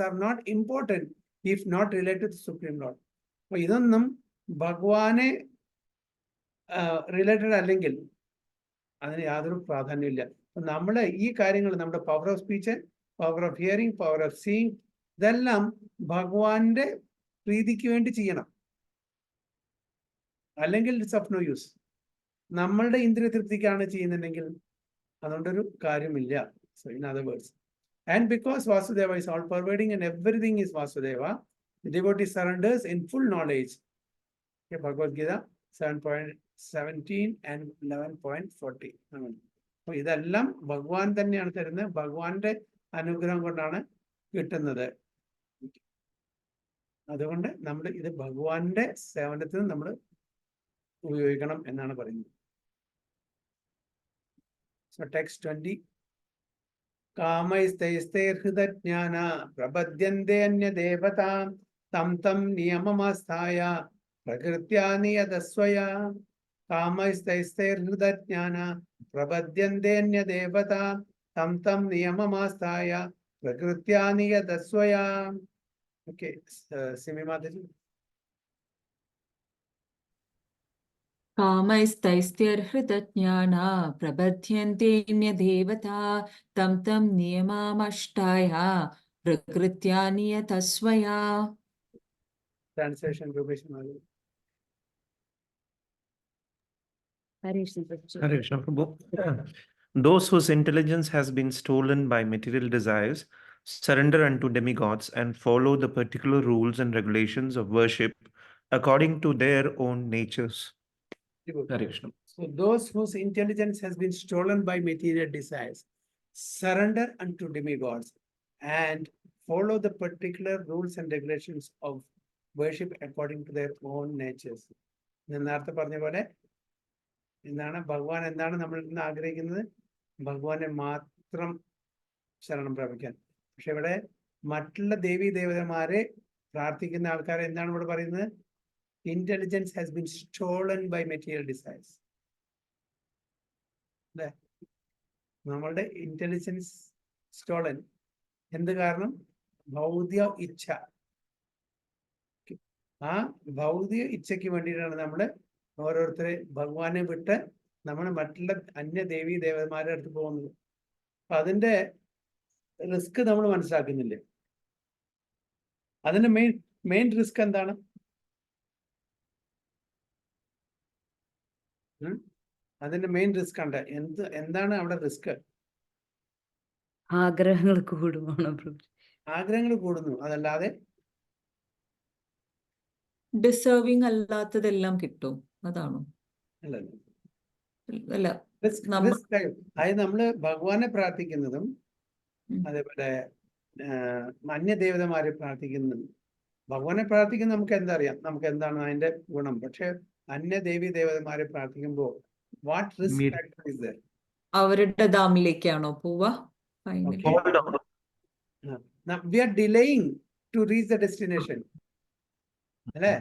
are not important if not related to the Supreme Lord. അപ്പോൾ ഇതൊന്നും ഭഗവാനെ റിലേറ്റഡ് അല്ലെങ്കിൽ അതിന് യാതൊരു പ്രാധാന്യമില്ല. നമ്മൾ ഈ കാര്യങ്ങൾ, നമ്മുടെ power of speech, power of hearing, power of seeing, ഇതെല്ലാം ഭഗവാന്റെ പ്രീതിക്ക് വേണ്ടി ചെയ്യണം, അല്ലെങ്കിൽ ഇറ്റ്സ് ഓഫ് നോ യൂസ്. നമ്മളുടെ ഇന്ദ്രിയ തൃപ്തിക്കാണ് ചെയ്യുന്നുണ്ടെങ്കിൽ അതുകൊണ്ടൊരു കാര്യമില്ല. So in other words, and because Vasudeva is all pervading and everything is Vasudeva, the devotee surrenders in full knowledge. Okay, Bhagavad Gita 7.17 and 11.40. അപ്പൊ ഇതെല്ലാം ഭഗവാൻ തന്നെയാണ് തരുന്നത്, ഭഗവാന്റെ അനുഗ്രഹം കൊണ്ടാണ് കിട്ടുന്നത്. അതുകൊണ്ട് നമ്മൾ ഇത് ഭഗവാന്റെ സേവനത്തിന് നമ്മൾ ഉപയോഗിക്കണം എന്നാണ് പറയുന്നത്. So text 20. കാമൈസ്തൈസ്തൈർഹൃതജ്ഞാന പ്രപദ്യന്തെ അന്യദേവതാം തം തം നിയമമാസ്ഥായ പ്രകൃത്യാ നിയതസ്വയാ. കാമൈസ്തൈസ്തൈർഹൃതജ്ഞാന പ്രപദ്യന്തെ അന്യദേവതാം തം തം നിയമമാസ്ഥായ പ്രകൃത്യാ നിയതസ്വയാ. Okay, Simi Mataji. कामैस्तैस्त्यर्हृतज्ञाना प्रबध्यन्तेऽन्यदेवता तं तं नियमामष्टाय प्रकृत्या नियतस्वया. Translation, Rupesh Madhu. Hare Krishna, Prabhuji. Hare Krishna, Prabhu. Those whose intelligence has been stolen by material desires surrender unto demigods and follow the particular rules and regulations of worship according to their own natures. Hare Krishna. So those whose intelligence has been stolen by material desires surrender unto demigods and follow the particular rules and regulations of worship according to their own natures. ഞാൻ നേരത്തെ പറഞ്ഞ പോലെ എന്താണ് ഭഗവാൻ എന്താണ് നമ്മൾ ഇന്ന് ആഗ്രഹിക്കുന്നത്? ഭഗവാനെ മാത്രം ശരണം പ്രാപിക്കാൻ. പക്ഷെ ഇവിടെ മറ്റുള്ള ദേവീ ദേവതമാരെ പ്രാർത്ഥിക്കുന്ന ആൾക്കാരെ എന്താണ് ഇവിടെ പറയുന്നത്? Intelligence has been stolen by material desires. അല്ലേ? നമ്മളുടെ ഇന്റലിജൻസ് സ്റ്റോളൻ. എന്ത് കാരണം? ഭൗതിക ഇച്ഛ. ആ ഭൗതിക ഇച്ഛയ്ക്ക് വേണ്ടിയിട്ടാണ് നമ്മൾ ഓരോരുത്തരെ ഭഗവാനെ വിട്ട് നമ്മൾ മറ്റുള്ള അന്യ ദേവീ ദേവന്മാരുടെ അടുത്ത് പോകുന്നത്. അപ്പൊ അതിന്റെ റിസ്ക് നമ്മൾ മനസ്സിലാക്കുന്നില്ലേ? അതിന്റെ മെയിൻ റിസ്ക് എന്താണ്? അതിന്റെ മെയിൻ റിസ്ക് ഉണ്ട്. എന്താണ് അവിടെ റിസ്ക്? ആഗ്രഹങ്ങൾ കൂടുവാണോ പ്രഭു? ആഗ്രഹങ്ങൾ കൂടുന്നു, അതല്ലാതെ ഡിസേർവിംഗ് അല്ലാത്തതെല്ലാം കിട്ടും, അതാണോ? അല്ലല്ലോ. അല്ല, അതായത് നമ്മള് ഭഗവാനെ പ്രാർത്ഥിക്കുന്നതും അതേപോലെ അന്യദേവതമാരെ പ്രാർത്ഥിക്കുന്നതും. ഭഗവാനെ പ്രാർത്ഥിക്കുന്ന നമുക്ക് എന്താ അറിയാം, നമുക്ക് എന്താണ് അതിന്റെ ഗുണം. പക്ഷെ അന്യ ദേവി ദേവതമാരെ പ്രാർത്ഥിക്കുമ്പോൾ what risk factor is there? അവരുടെ ഡാമിലേക്കാണോ പോവാ? We are delaying to reach the destination. അല്ലേ?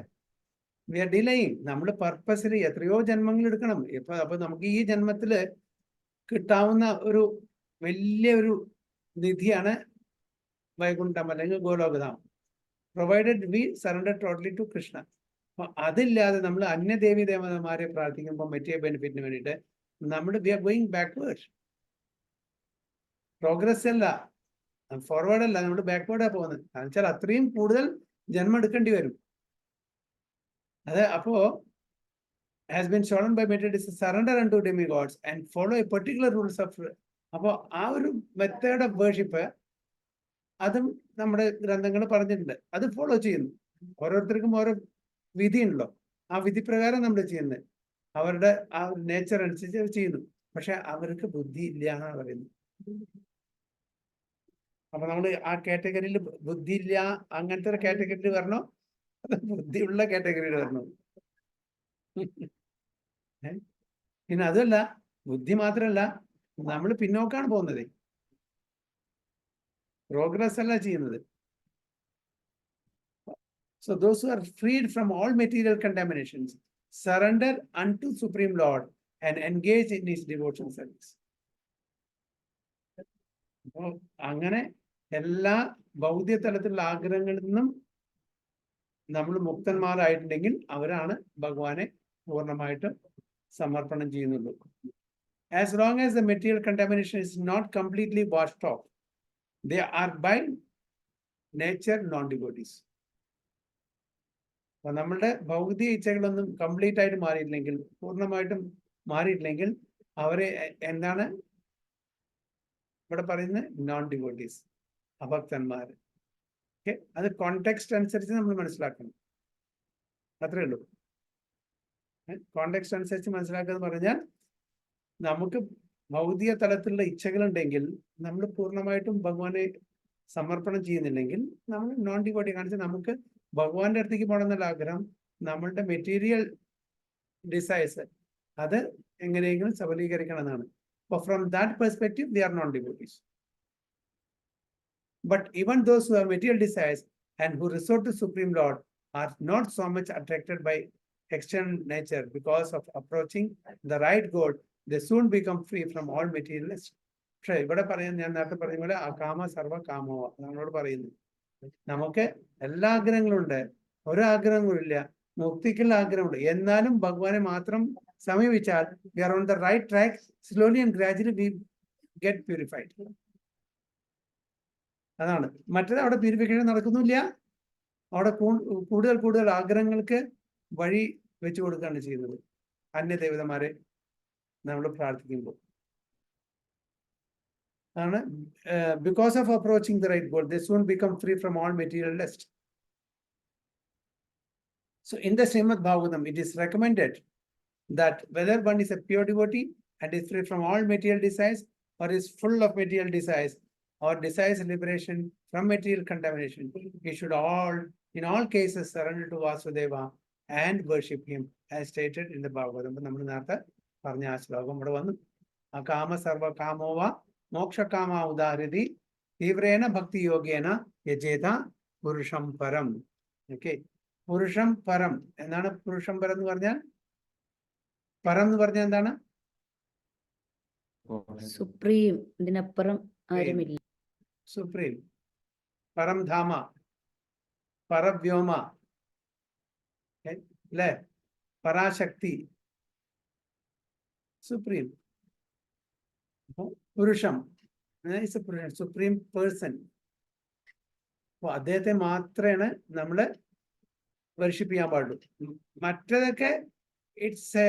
We are delaying. നമ്മൾ പർപ്പസിൽ എത്രയോ ജന്മങ്ങൾ എടുക്കണം. അപ്പൊ നമുക്ക് ഈ ജന്മത്തില് കിട്ടാവുന്ന ഒരു വലിയ ഒരു നിധിയാണ് വൈകുണ്ഠം അല്ലെങ്കിൽ Golokadham. Provided we surrender totally to Krishna. അപ്പൊ അതില്ലാതെ നമ്മൾ അന്യദേവി ദേവതമാരെ പ്രാർത്ഥിക്കുമ്പോൾ മെറ്റീരിയൽ ബെനിഫിറ്റിന് വേണ്ടിയിട്ട് നമ്മൾ we are going backward. Progress അല്ല, ഫോർവേഡ് അല്ല, നമ്മൾ ബാക്ക്വേർഡാ പോകുന്നത്. കാരണം വെച്ചാൽ അത്രയും കൂടുതൽ ജന്മം എടുക്കേണ്ടി വരും. അത് അപ്പോ has been stolen by material surrender unto demigods and follow a particular rules of. അപ്പോ ആ ഒരു മെത്തേഡ് ഓഫ് വേർഷിപ്പ് അതും നമ്മുടെ ഗ്രന്ഥങ്ങൾ പറഞ്ഞിട്ടുണ്ട്. അത് ഫോളോ ചെയ്യുന്നു. ഓരോരുത്തർക്കും ഓരോ വിധി ഉണ്ടല്ലോ, ആ വിധി പ്രകാരം നമ്മൾ ചെയ്യുന്നത്. അവരുടെ ആ നേച്ചർ അനുസരിച്ച് അവർ ചെയ്യുന്നു. പക്ഷെ അവർക്ക് ബുദ്ധി ഇല്ല എന്നാണ് പറയുന്നത്. അപ്പൊ നമ്മൾ ആ കാറ്റഗറിയിൽ ബുദ്ധി ഇല്ല, അങ്ങനത്തെ ഒരു കാറ്റഗറിയിൽ വരണോ, അത് ബുദ്ധിയുള്ള കാറ്റഗറിയിൽ വരണോ? പിന്നെ അതല്ല, ബുദ്ധി മാത്രമല്ല, നമ്മൾ പിന്നോക്കാണ് പോകുന്നത്, പ്രോഗ്രസ് അല്ല ചെയ്യുന്നത്. So those who are freed from all material contaminations surrender unto Supreme Lord and engage in his devotional service. അപ്പോൾ അങ്ങനെ എല്ലാ ഭൗതിക തലത്തിലുള്ള ആഗ്രഹങ്ങളിൽ നിന്നും നമ്മൾ മുക്തന്മാരായിട്ടുണ്ടെങ്കിൽ അവരാണ് ഭഗവാനെ പൂർണ്ണമായിട്ട് സമർപ്പണം ചെയ്യുന്നുള്ളൂ. As long as the material contamination is not completely washed off, they are by nature non-devotees. അപ്പൊ നമ്മളുടെ ഭൗതിക ഇച്ഛകളൊന്നും കംപ്ലീറ്റ് ആയിട്ട് മാറിയിട്ടില്ലെങ്കിൽ, പൂർണ്ണമായിട്ടും മാറിയിട്ടില്ലെങ്കിൽ അവരെ എന്താണ് ഇവിടെ പറയുന്നത്? നോൺ ഡിവോട്ടീസ്, അഭക്തന്മാർ. ഓക്കെ, അത് കോണ്ടെക്സ്റ്റ് അനുസരിച്ച് നമ്മൾ മനസ്സിലാക്കണം. അത്രേ ഉള്ളൂ. കോണ്ടെക്സ്റ്റ് അനുസരിച്ച് മനസ്സിലാക്കുക എന്ന് പറഞ്ഞാൽ, നമുക്ക് ഭൗതിക തലത്തിലുള്ള ഇച്ഛകളുണ്ടെങ്കിൽ നമ്മൾ പൂർണ്ണമായിട്ടും ഭഗവാനെ സമർപ്പണം ചെയ്യുന്നില്ലെങ്കിൽ നമ്മൾ നോൺ ഡിവോട്ടി കാണിച്ച് നമുക്ക് ഭഗവാന്റെ അടുത്തേക്ക് പോകണം എന്നുള്ള ആഗ്രഹം നമ്മളുടെ മെറ്റീരിയൽ ഡിസൈസ് അത് എങ്ങനെയെങ്കിലും സബലീകരിക്കണം എന്നാണ്. അപ്പൊ from that perspective they are non devotees. But even those who have material desires and who resort to Supreme Lord are not so much attracted by external nature because of approaching the right goal. They soon become free from all materialists. പക്ഷേ ഇവിടെ പറയുന്നത് ഞാൻ നേരത്തെ പറഞ്ഞ പോലെ ആ കാമ സർവ കാമോവ നമ്മളോട് പറയുന്നു. നമുക്ക് എല്ലാ ആഗ്രഹങ്ങളും ഉണ്ട്, ഓരോ ആഗ്രഹങ്ങളും ഇല്ല, മുക്തിക്കുള്ള ആഗ്രഹമുണ്ട്. എന്നാലും ഭഗവാനെ മാത്രം സമീപിച്ചാൽ we are on the right track. Slowly and gradually we get purified. അതാണ്. മറ്റേത് അവിടെ പ്യൂരിഫിക്കേഷൻ നടക്കുന്നില്ല, അവിടെ കൂടുതൽ കൂടുതൽ ആഗ്രഹങ്ങൾക്ക് വഴി വെച്ചു കൊടുക്കുകയാണ് ചെയ്യുന്നത് അന്യദേവതമാരെ നമ്മൾ പ്രാർത്ഥിക്കുമ്പോൾ. ആണ് because of approaching the right goal, they soon become free from all material lust. So in the Srimad Bhagavatam, it is recommended that whether one is a pure devotee and is free from all material desires, or is full of material desires, or desires liberation from material contamination, he should in all cases surrender to Vasudeva and worship him as stated in the Bhagavatam. നമ്മൾ നേരത്തെ പറഞ്ഞ ആ ശ്ലോകം ഇവിടെ വന്നു. ആ കാമ സർവ കാമോവ മോക്ഷകാമ ഉദാഹൃതി തീവ്രേണ ഭക്തി യോഗേന യജേത പുരുഷം പരം. ഓക്കെ, പുരുഷം പരം എന്നാണ്. പുരുഷം പരം എന്ന് പറഞ്ഞാൽ, പരം എന്ന് പറഞ്ഞാൽ എന്താണ്? സുപ്രീം, ഇതിനപ്പുറം ആരുമില്ല. സുപ്രീം, പരം ധാമ, പരവ്യോമ, അല്ലേ, പരാശക്തി, സുപ്രീം. പുരുഷം, സുപ്രീം പേഴ്സൺ. അപ്പൊ അദ്ദേഹത്തെ മാത്രമേ നമ്മള് വർഷിപ്പ് ചെയ്യാൻ പാടുള്ളൂ. മറ്റതൊക്കെ it's a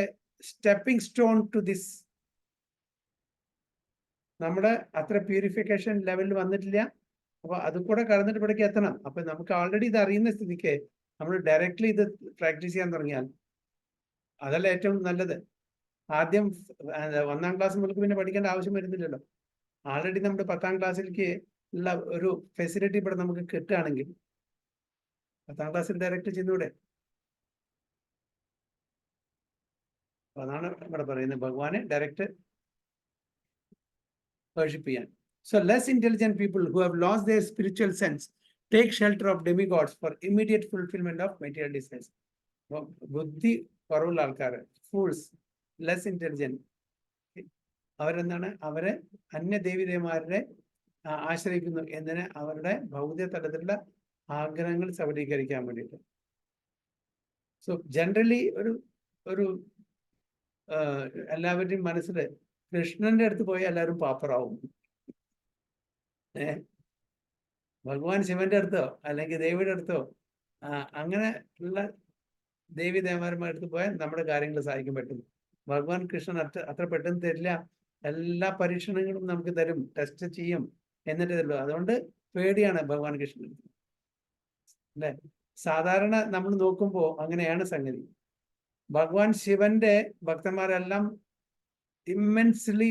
stepping stone to this. നമ്മുടെ അത്ര പ്യൂരിഫിക്കേഷൻ ലെവലിൽ വന്നിട്ടില്ല. അപ്പൊ അത് കൂടെ കടന്നിട്ട് ഇവിടേക്ക് എത്തണം. അപ്പൊ നമുക്ക് ആൾറെഡി ഇത് അറിയുന്ന സ്ഥിതിക്ക് നമ്മൾ ഡയറക്റ്റ്ലി ഇത് പ്രാക്ടീസ് ചെയ്യാൻ തുടങ്ങിയാൽ അതല്ല ഏറ്റവും നല്ലത്. ആദ്യം 1ാം ക്ലാസ് മുതൽ പിന്നെ പഠിക്കേണ്ട ആവശ്യം വരുന്നില്ലല്ലോ. ആൾറെഡി നമ്മുടെ 10ാം ക്ലാസ്സിലേക്ക് ഉള്ള ഒരു ഫെസിലിറ്റി ഇവിടെ നമുക്ക് കിട്ടുകയാണെങ്കിൽ 10ാം ക്ലാസ്സിൽ ഡയറക്റ്റ് ചെയ്തൂടെ? അതാണ് ഇവിടെ പറയുന്നത്, ഭഗവാനെ ഡയറക്റ്റ് worship ചെയ്യാൻ. So less intelligent people who have lost their spiritual sense take shelter of demigods for immediate fulfillment of material desires. ബുദ്ധി കുറവുള്ള ആൾക്കാർ, fools, less intelligent, അവരെന്താണ്, അവരെ അന്യദേവിദേവന്മാരെ ആശ്രയിക്കുന്നു. എന്തിന്? അവരുടെ ഭൗതിക തലത്തിലുള്ള ആഗ്രഹങ്ങൾ സബലീകരിക്കാൻ വേണ്ടിയിട്ട്. സോ ജനറലി ഒരു എല്ലാവരുടെയും മനസ്സിൽ കൃഷ്ണന്റെ അടുത്ത് പോയി എല്ലാവരും പാപ്പറാവും. ഭഗവാൻ ശിവന്റെ അടുത്തോ അല്ലെങ്കിൽ ദേവിയുടെ അടുത്തോ അങ്ങനെ ഉള്ള ദേവി ദേവന്മാരുടെ അടുത്ത് പോയാൽ നമ്മുടെ കാര്യങ്ങൾ സാധിക്കാൻ പറ്റും. ഭഗവാൻ കൃഷ്ണൻ അത്ര പെട്ടെന്ന് തരില്ല. എല്ലാ പരീക്ഷണങ്ങളും നമുക്ക് തരും, ടെസ്റ്റ് ചെയ്യും, എന്നിട്ട് തരുള്ളൂ. അതുകൊണ്ട് പേടിയാണ് ഭഗവാൻ കൃഷ്ണൻ. അല്ലെ, സാധാരണ നമ്മൾ നോക്കുമ്പോൾ അങ്ങനെയാണ് സംഗതി. ഭഗവാൻ ശിവന്റെ ഭക്തന്മാരെല്ലാം immensely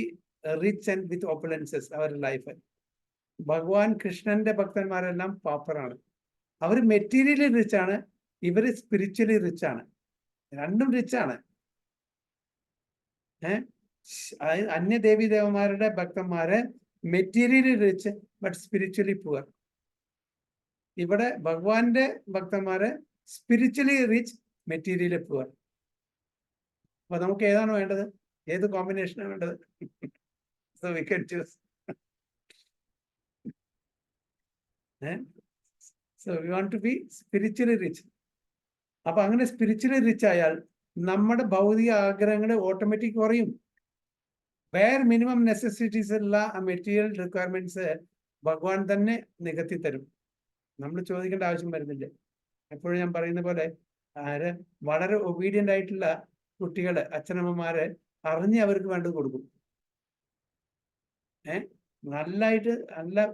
rich and with opulences our life. ഭഗവാൻ കൃഷ്ണന്റെ ഭക്തന്മാരെല്ലാം പാപ്പറാണ്. അവർ മെറ്റീരിയലി റിച്ച് ആണ്, ഇവര് സ്പിരിച്വലി റിച്ച് ആണ്. രണ്ടും റിച്ച് ആണ്. അന്യദേവി ദേവന്മാരുടെ ഭക്തന്മാര് materially rich but spiritually poor. ഇവിടെ ഭഗവാന്റെ ഭക്തന്മാര് സ്പിരിച്വലി റിച്ച്, മെറ്റീരിയലി പുവർ. അപ്പൊ നമുക്ക് ഏതാണ് വേണ്ടത്? ഏത് കോമ്പിനേഷനാണ് വേണ്ടത്? So we can choose. So we want to be spiritually rich. അപ്പൊ അങ്ങനെ സ്പിരിച്വലി റിച്ച് ആയാൽ നമ്മുടെ ഭൗതിക ആഗ്രഹങ്ങൾ ഓട്ടോമാറ്റിക് കുറയും. വേർ മിനിമം നെസസിറ്റീസ് ഉള്ള ആ മെറ്റീരിയൽ റിക്വയർമെന്റ്സ് ഭഗവാൻ തന്നെ നികത്തി തരും. നമ്മൾ ചോദിക്കേണ്ട ആവശ്യം വരുന്നില്ല. എപ്പോഴും ഞാൻ പറയുന്ന പോലെ വളരെ ഒബീഡിയന്റ് ആയിട്ടുള്ള കുട്ടികള് അച്ഛനമ്മമാരെ അറിഞ്ഞ് അവർക്ക് വേണ്ടത് കൊടുക്കും. നല്ലായിട്ട് നല്ല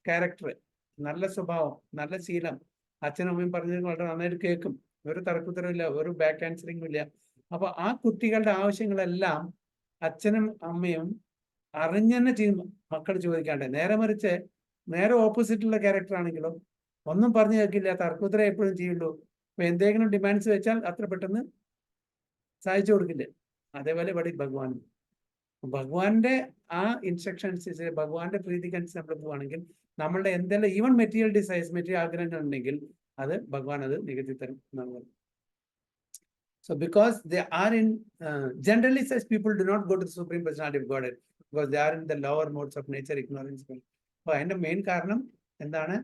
ക്യാരക്ടർ, നല്ല സ്വഭാവം, നല്ല ശീലം അച്ഛനും അമ്മയും പറഞ്ഞത് വളരെ നന്നായിട്ട് കേൾക്കും. ഒരു തർക്കുത്തരവില്ല, ഒരു ബാക്ക് ആൻസറിങ്ങും ഇല്ല. അപ്പൊ ആ കുട്ടികളുടെ ആവശ്യങ്ങളെല്ലാം അച്ഛനും അമ്മയും അറിഞ്ഞു തന്നെ ചെയ്യും, മക്കൾ ചോദിക്കാണ്ട്. നേരെ മറിച്ച് നേരെ ഓപ്പോസിറ്റുള്ള ക്യാരക്ടർ ആണെങ്കിലോ ഒന്നും പറഞ്ഞു കേൾക്കില്ല, തർക്കുത്തരം എപ്പോഴും ചെയ്യുള്ളൂ. അപ്പൊ എന്തെങ്കിലും ഡിമാൻഡ്സ് വെച്ചാൽ അത്ര പെട്ടെന്ന് സാധിച്ചു കൊടുക്കില്ല. അതേപോലെ ഇവിടെ ഭഗവാൻ, ഭഗവാന്റെ ആ ഇൻസ്ട്രക്ഷൻസ്, ഭഗവാന്റെ പ്രീതിക്കനുസരിച്ച് നമ്മൾ പോവുകയാണെങ്കിൽ നമ്മളുടെ എന്തെല്ലാം ഈവൻ മെറ്റീരിയൽ ഡിസൈസ്, മെറ്റീരിയൽ ആഗ്രഹങ്ങൾ ഉണ്ടെങ്കിൽ അത് ഭഗവാൻ അത് നികത്തി തരും എന്നുള്ളത്. So because they are in, generally such people do not go to the Supreme Personality of Godhead because they are in the lower modes of nature, ignorance. അപ്പൊ അതിന്റെ മെയിൻ കാരണം എന്താണ്?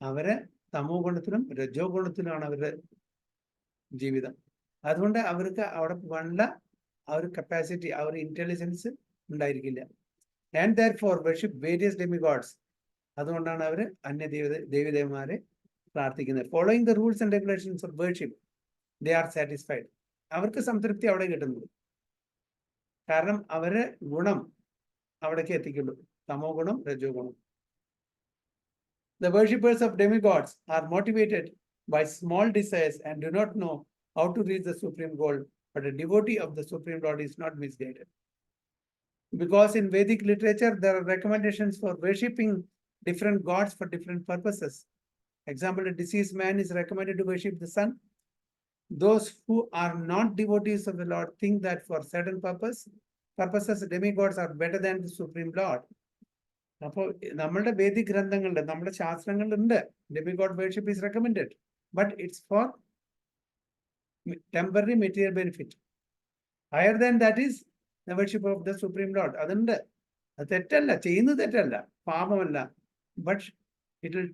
അവരെ തമോ ഗുണത്തിലും രജോ ഗുണത്തിലുമാണ് അവരുടെ ജീവിതം. അതുകൊണ്ട് അവർക്ക് അവിടെ പോകാനുള്ള ആ ഒരു കപ്പാസിറ്റി, ആ ഒരു ഇന്റലിജൻസ് ഉണ്ടായിരിക്കില്ല. And therefore worship various demigods. അതുകൊണ്ടാണ് അവർ അന്യ ദേവീദേവന്മാരെ പ്രാർത്ഥിക്കുന്നത്. Following the rules and regulations of worship they are satisfied. അവർക്ക് സംതൃപ്തി അവിടെ കിട്ടുന്നത്. കാരണം അവരെ ഗുണം അവിടേക്ക് എത്തിക്കുള്ളൂ, തമോ ഗുണം രജോ ഗുണം. The worshippers of demigods are motivated by small desires and do not know how to reach the supreme goal, but a devotee of the Supreme Lord is not misguided. Because in Vedic literature there are recommendations for worshipping different gods for different purposes. Example, a deceased man is recommended to worship the sun. Those who are not devotees of the Lord think that for certain purposes demigods are better than the Supreme Lord. അപ്പോൾ നമ്മളുടെ വേദിക് ഗ്രന്ഥങ്ങളില്, നമ്മുടെ ശാസ്ത്രങ്ങളിലുണ്ട് demigod worship is recommended, but it's for temporary material benefit. Higher than that is the worship of the supreme lord. അതുണ്ട്, അത് തെറ്റല്ല, ചെയ്യുന്നത് തെറ്റല്ല, പാപമല്ല, but it will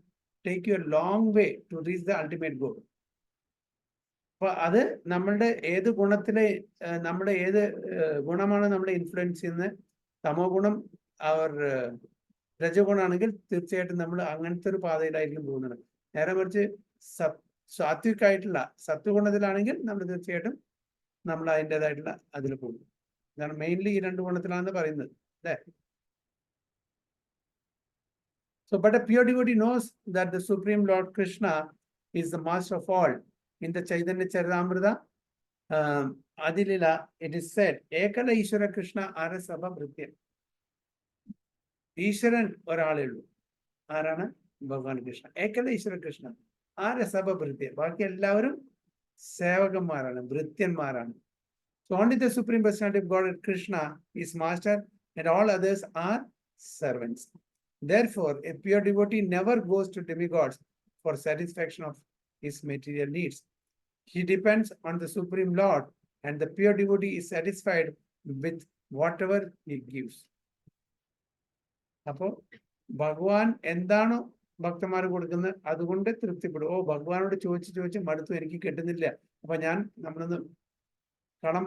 take you a long way to reach the ultimate goal. അപ്പൊ അത് നമ്മളുടെ ഏത് ഗുണത്തിലെ, നമ്മുടെ ഏത് ഗുണമാണ് നമ്മളെ ഇൻഫ്ലുവൻസ് ചെയ്യുന്നത്? തമോ ഗുണം അവർ രജഗുണാണെങ്കിൽ തീർച്ചയായിട്ടും നമ്മൾ അങ്ങനത്തെ ഒരു പാതയിലായിരിക്കും പോകുന്നത്. നേരെ മറിച്ച് സാത്വികമായിട്ടുള്ള സത്വഗുണത്തിലാണെങ്കിൽ നമ്മൾ തീർച്ചയായിട്ടും നമ്മൾ അതിൻ്റെതായിട്ടുള്ള അതിൽ പോകും. ഇതാണ് മെയിൻലി ഈ രണ്ട് ഗുണത്തിലാണെന്ന് പറയുന്നത്, അല്ലേ? So, but a pure devotee knows that the Supreme Lord Krishna is the master of all. In the Chaitanya Charitamrita, Adilila, it is said, Ekala Ishvara Krishna Arasabha Bhritya. ഈശ്വരൻ ഒരാളേ ഉള്ളൂ. ആരാണ്? ഭഗവാൻ കൃഷ്ണ. ഏകല ഈശ്വര കൃഷ്ണ ആരസഭ ഭൃത്യ, ബാക്കി എല്ലാവരും സേവകന്മാരാണ്, ഭൃത്യന്മാരാണ്. So only the Supreme Personality of Godhead Krishna is master and all others are servants. Therefore, a pure devotee never goes to demigods for satisfaction of his material needs. He depends on the Supreme Lord, and the pure devotee is satisfied with whatever he gives. അപ്പോ ഭഗവാൻ എന്താണോ ഭക്തന്മാർ കൊടുക്കുന്നത് അതുകൊണ്ട് തൃപ്തിപ്പെടും. ഓ, ഭഗവാനോട് ചോദിച്ച് മടുത്തു, എനിക്ക് കിട്ടുന്നില്ല, അപ്പൊ നമ്മളൊന്ന് കടം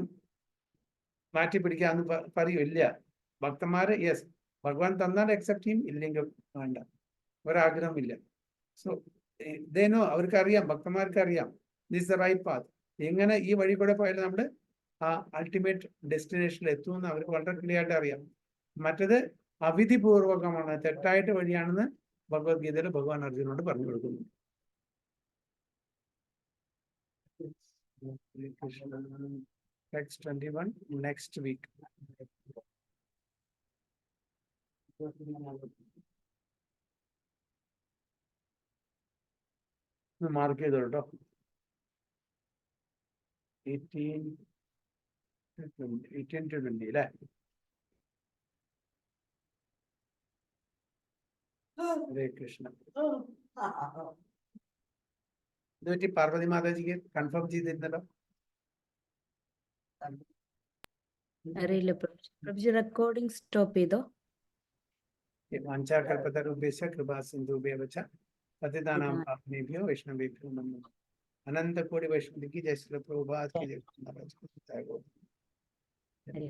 മാറ്റി പിടിക്കാന്ന് പറയൂല്ല. ഭക്തന്മാര് യെസ്, ഭഗവാൻ തന്നാൽ അക്സെപ്റ്റ് ചെയ്യും, ഇല്ലെങ്കിൽ വേണ്ട, ഒരാഗ്രഹമില്ല. സോ ഇതേനോ അവർക്കറിയാം, ഭക്തന്മാർക്ക് അറിയാം ദിസ് ദ റൈറ്റ് പാത്ത്. എങ്ങനെ ഈ വഴി കൂടെ പോയാലും നമ്മൾ ആ അൾട്ടിമേറ്റ് ഡെസ്റ്റിനേഷനിൽ എത്തുമെന്ന് അവർക്ക് വളരെ ക്ലിയർ ആയിട്ട് അറിയാം. മറ്റത് അവിധിപൂർവകമാണ്, തെറ്റായിട്ട് വഴിയാണെന്ന് ഭഗവത്ഗീതയിൽ ഭഗവാൻ അർജുനോട് പറഞ്ഞു കൊടുക്കുന്നു. Text 21 next week. മാർക്ക് ചെയ്തോ കേട്ടോ. 18 to 20 അല്ലേ? ഹരേ കൃഷ്ണ. ഇതുപറ്റി പാർവതി മാതാജിക്ക് കൺഫേം ചെയ്തിരുന്നല്ലോ. അറിയില്ല പ്രഭുജി, റെക്കോർഡിംഗ് സ്റ്റോപ്പ് ചെയ്തോ? വാഞ്ചാകൽപതരുഭ്യശ്ച കൃപാ സിന്ധുഭ്യവ ച പതിതാനാം പാവനേഭ്യോ വൈഷ്ണവേഭ്യോ നമോ. അനന്തകോടി വൈഷ്ണവിക്ക് ജയ ശ്രീ പ്രഭുപാദ്. ഹരി ഹരി.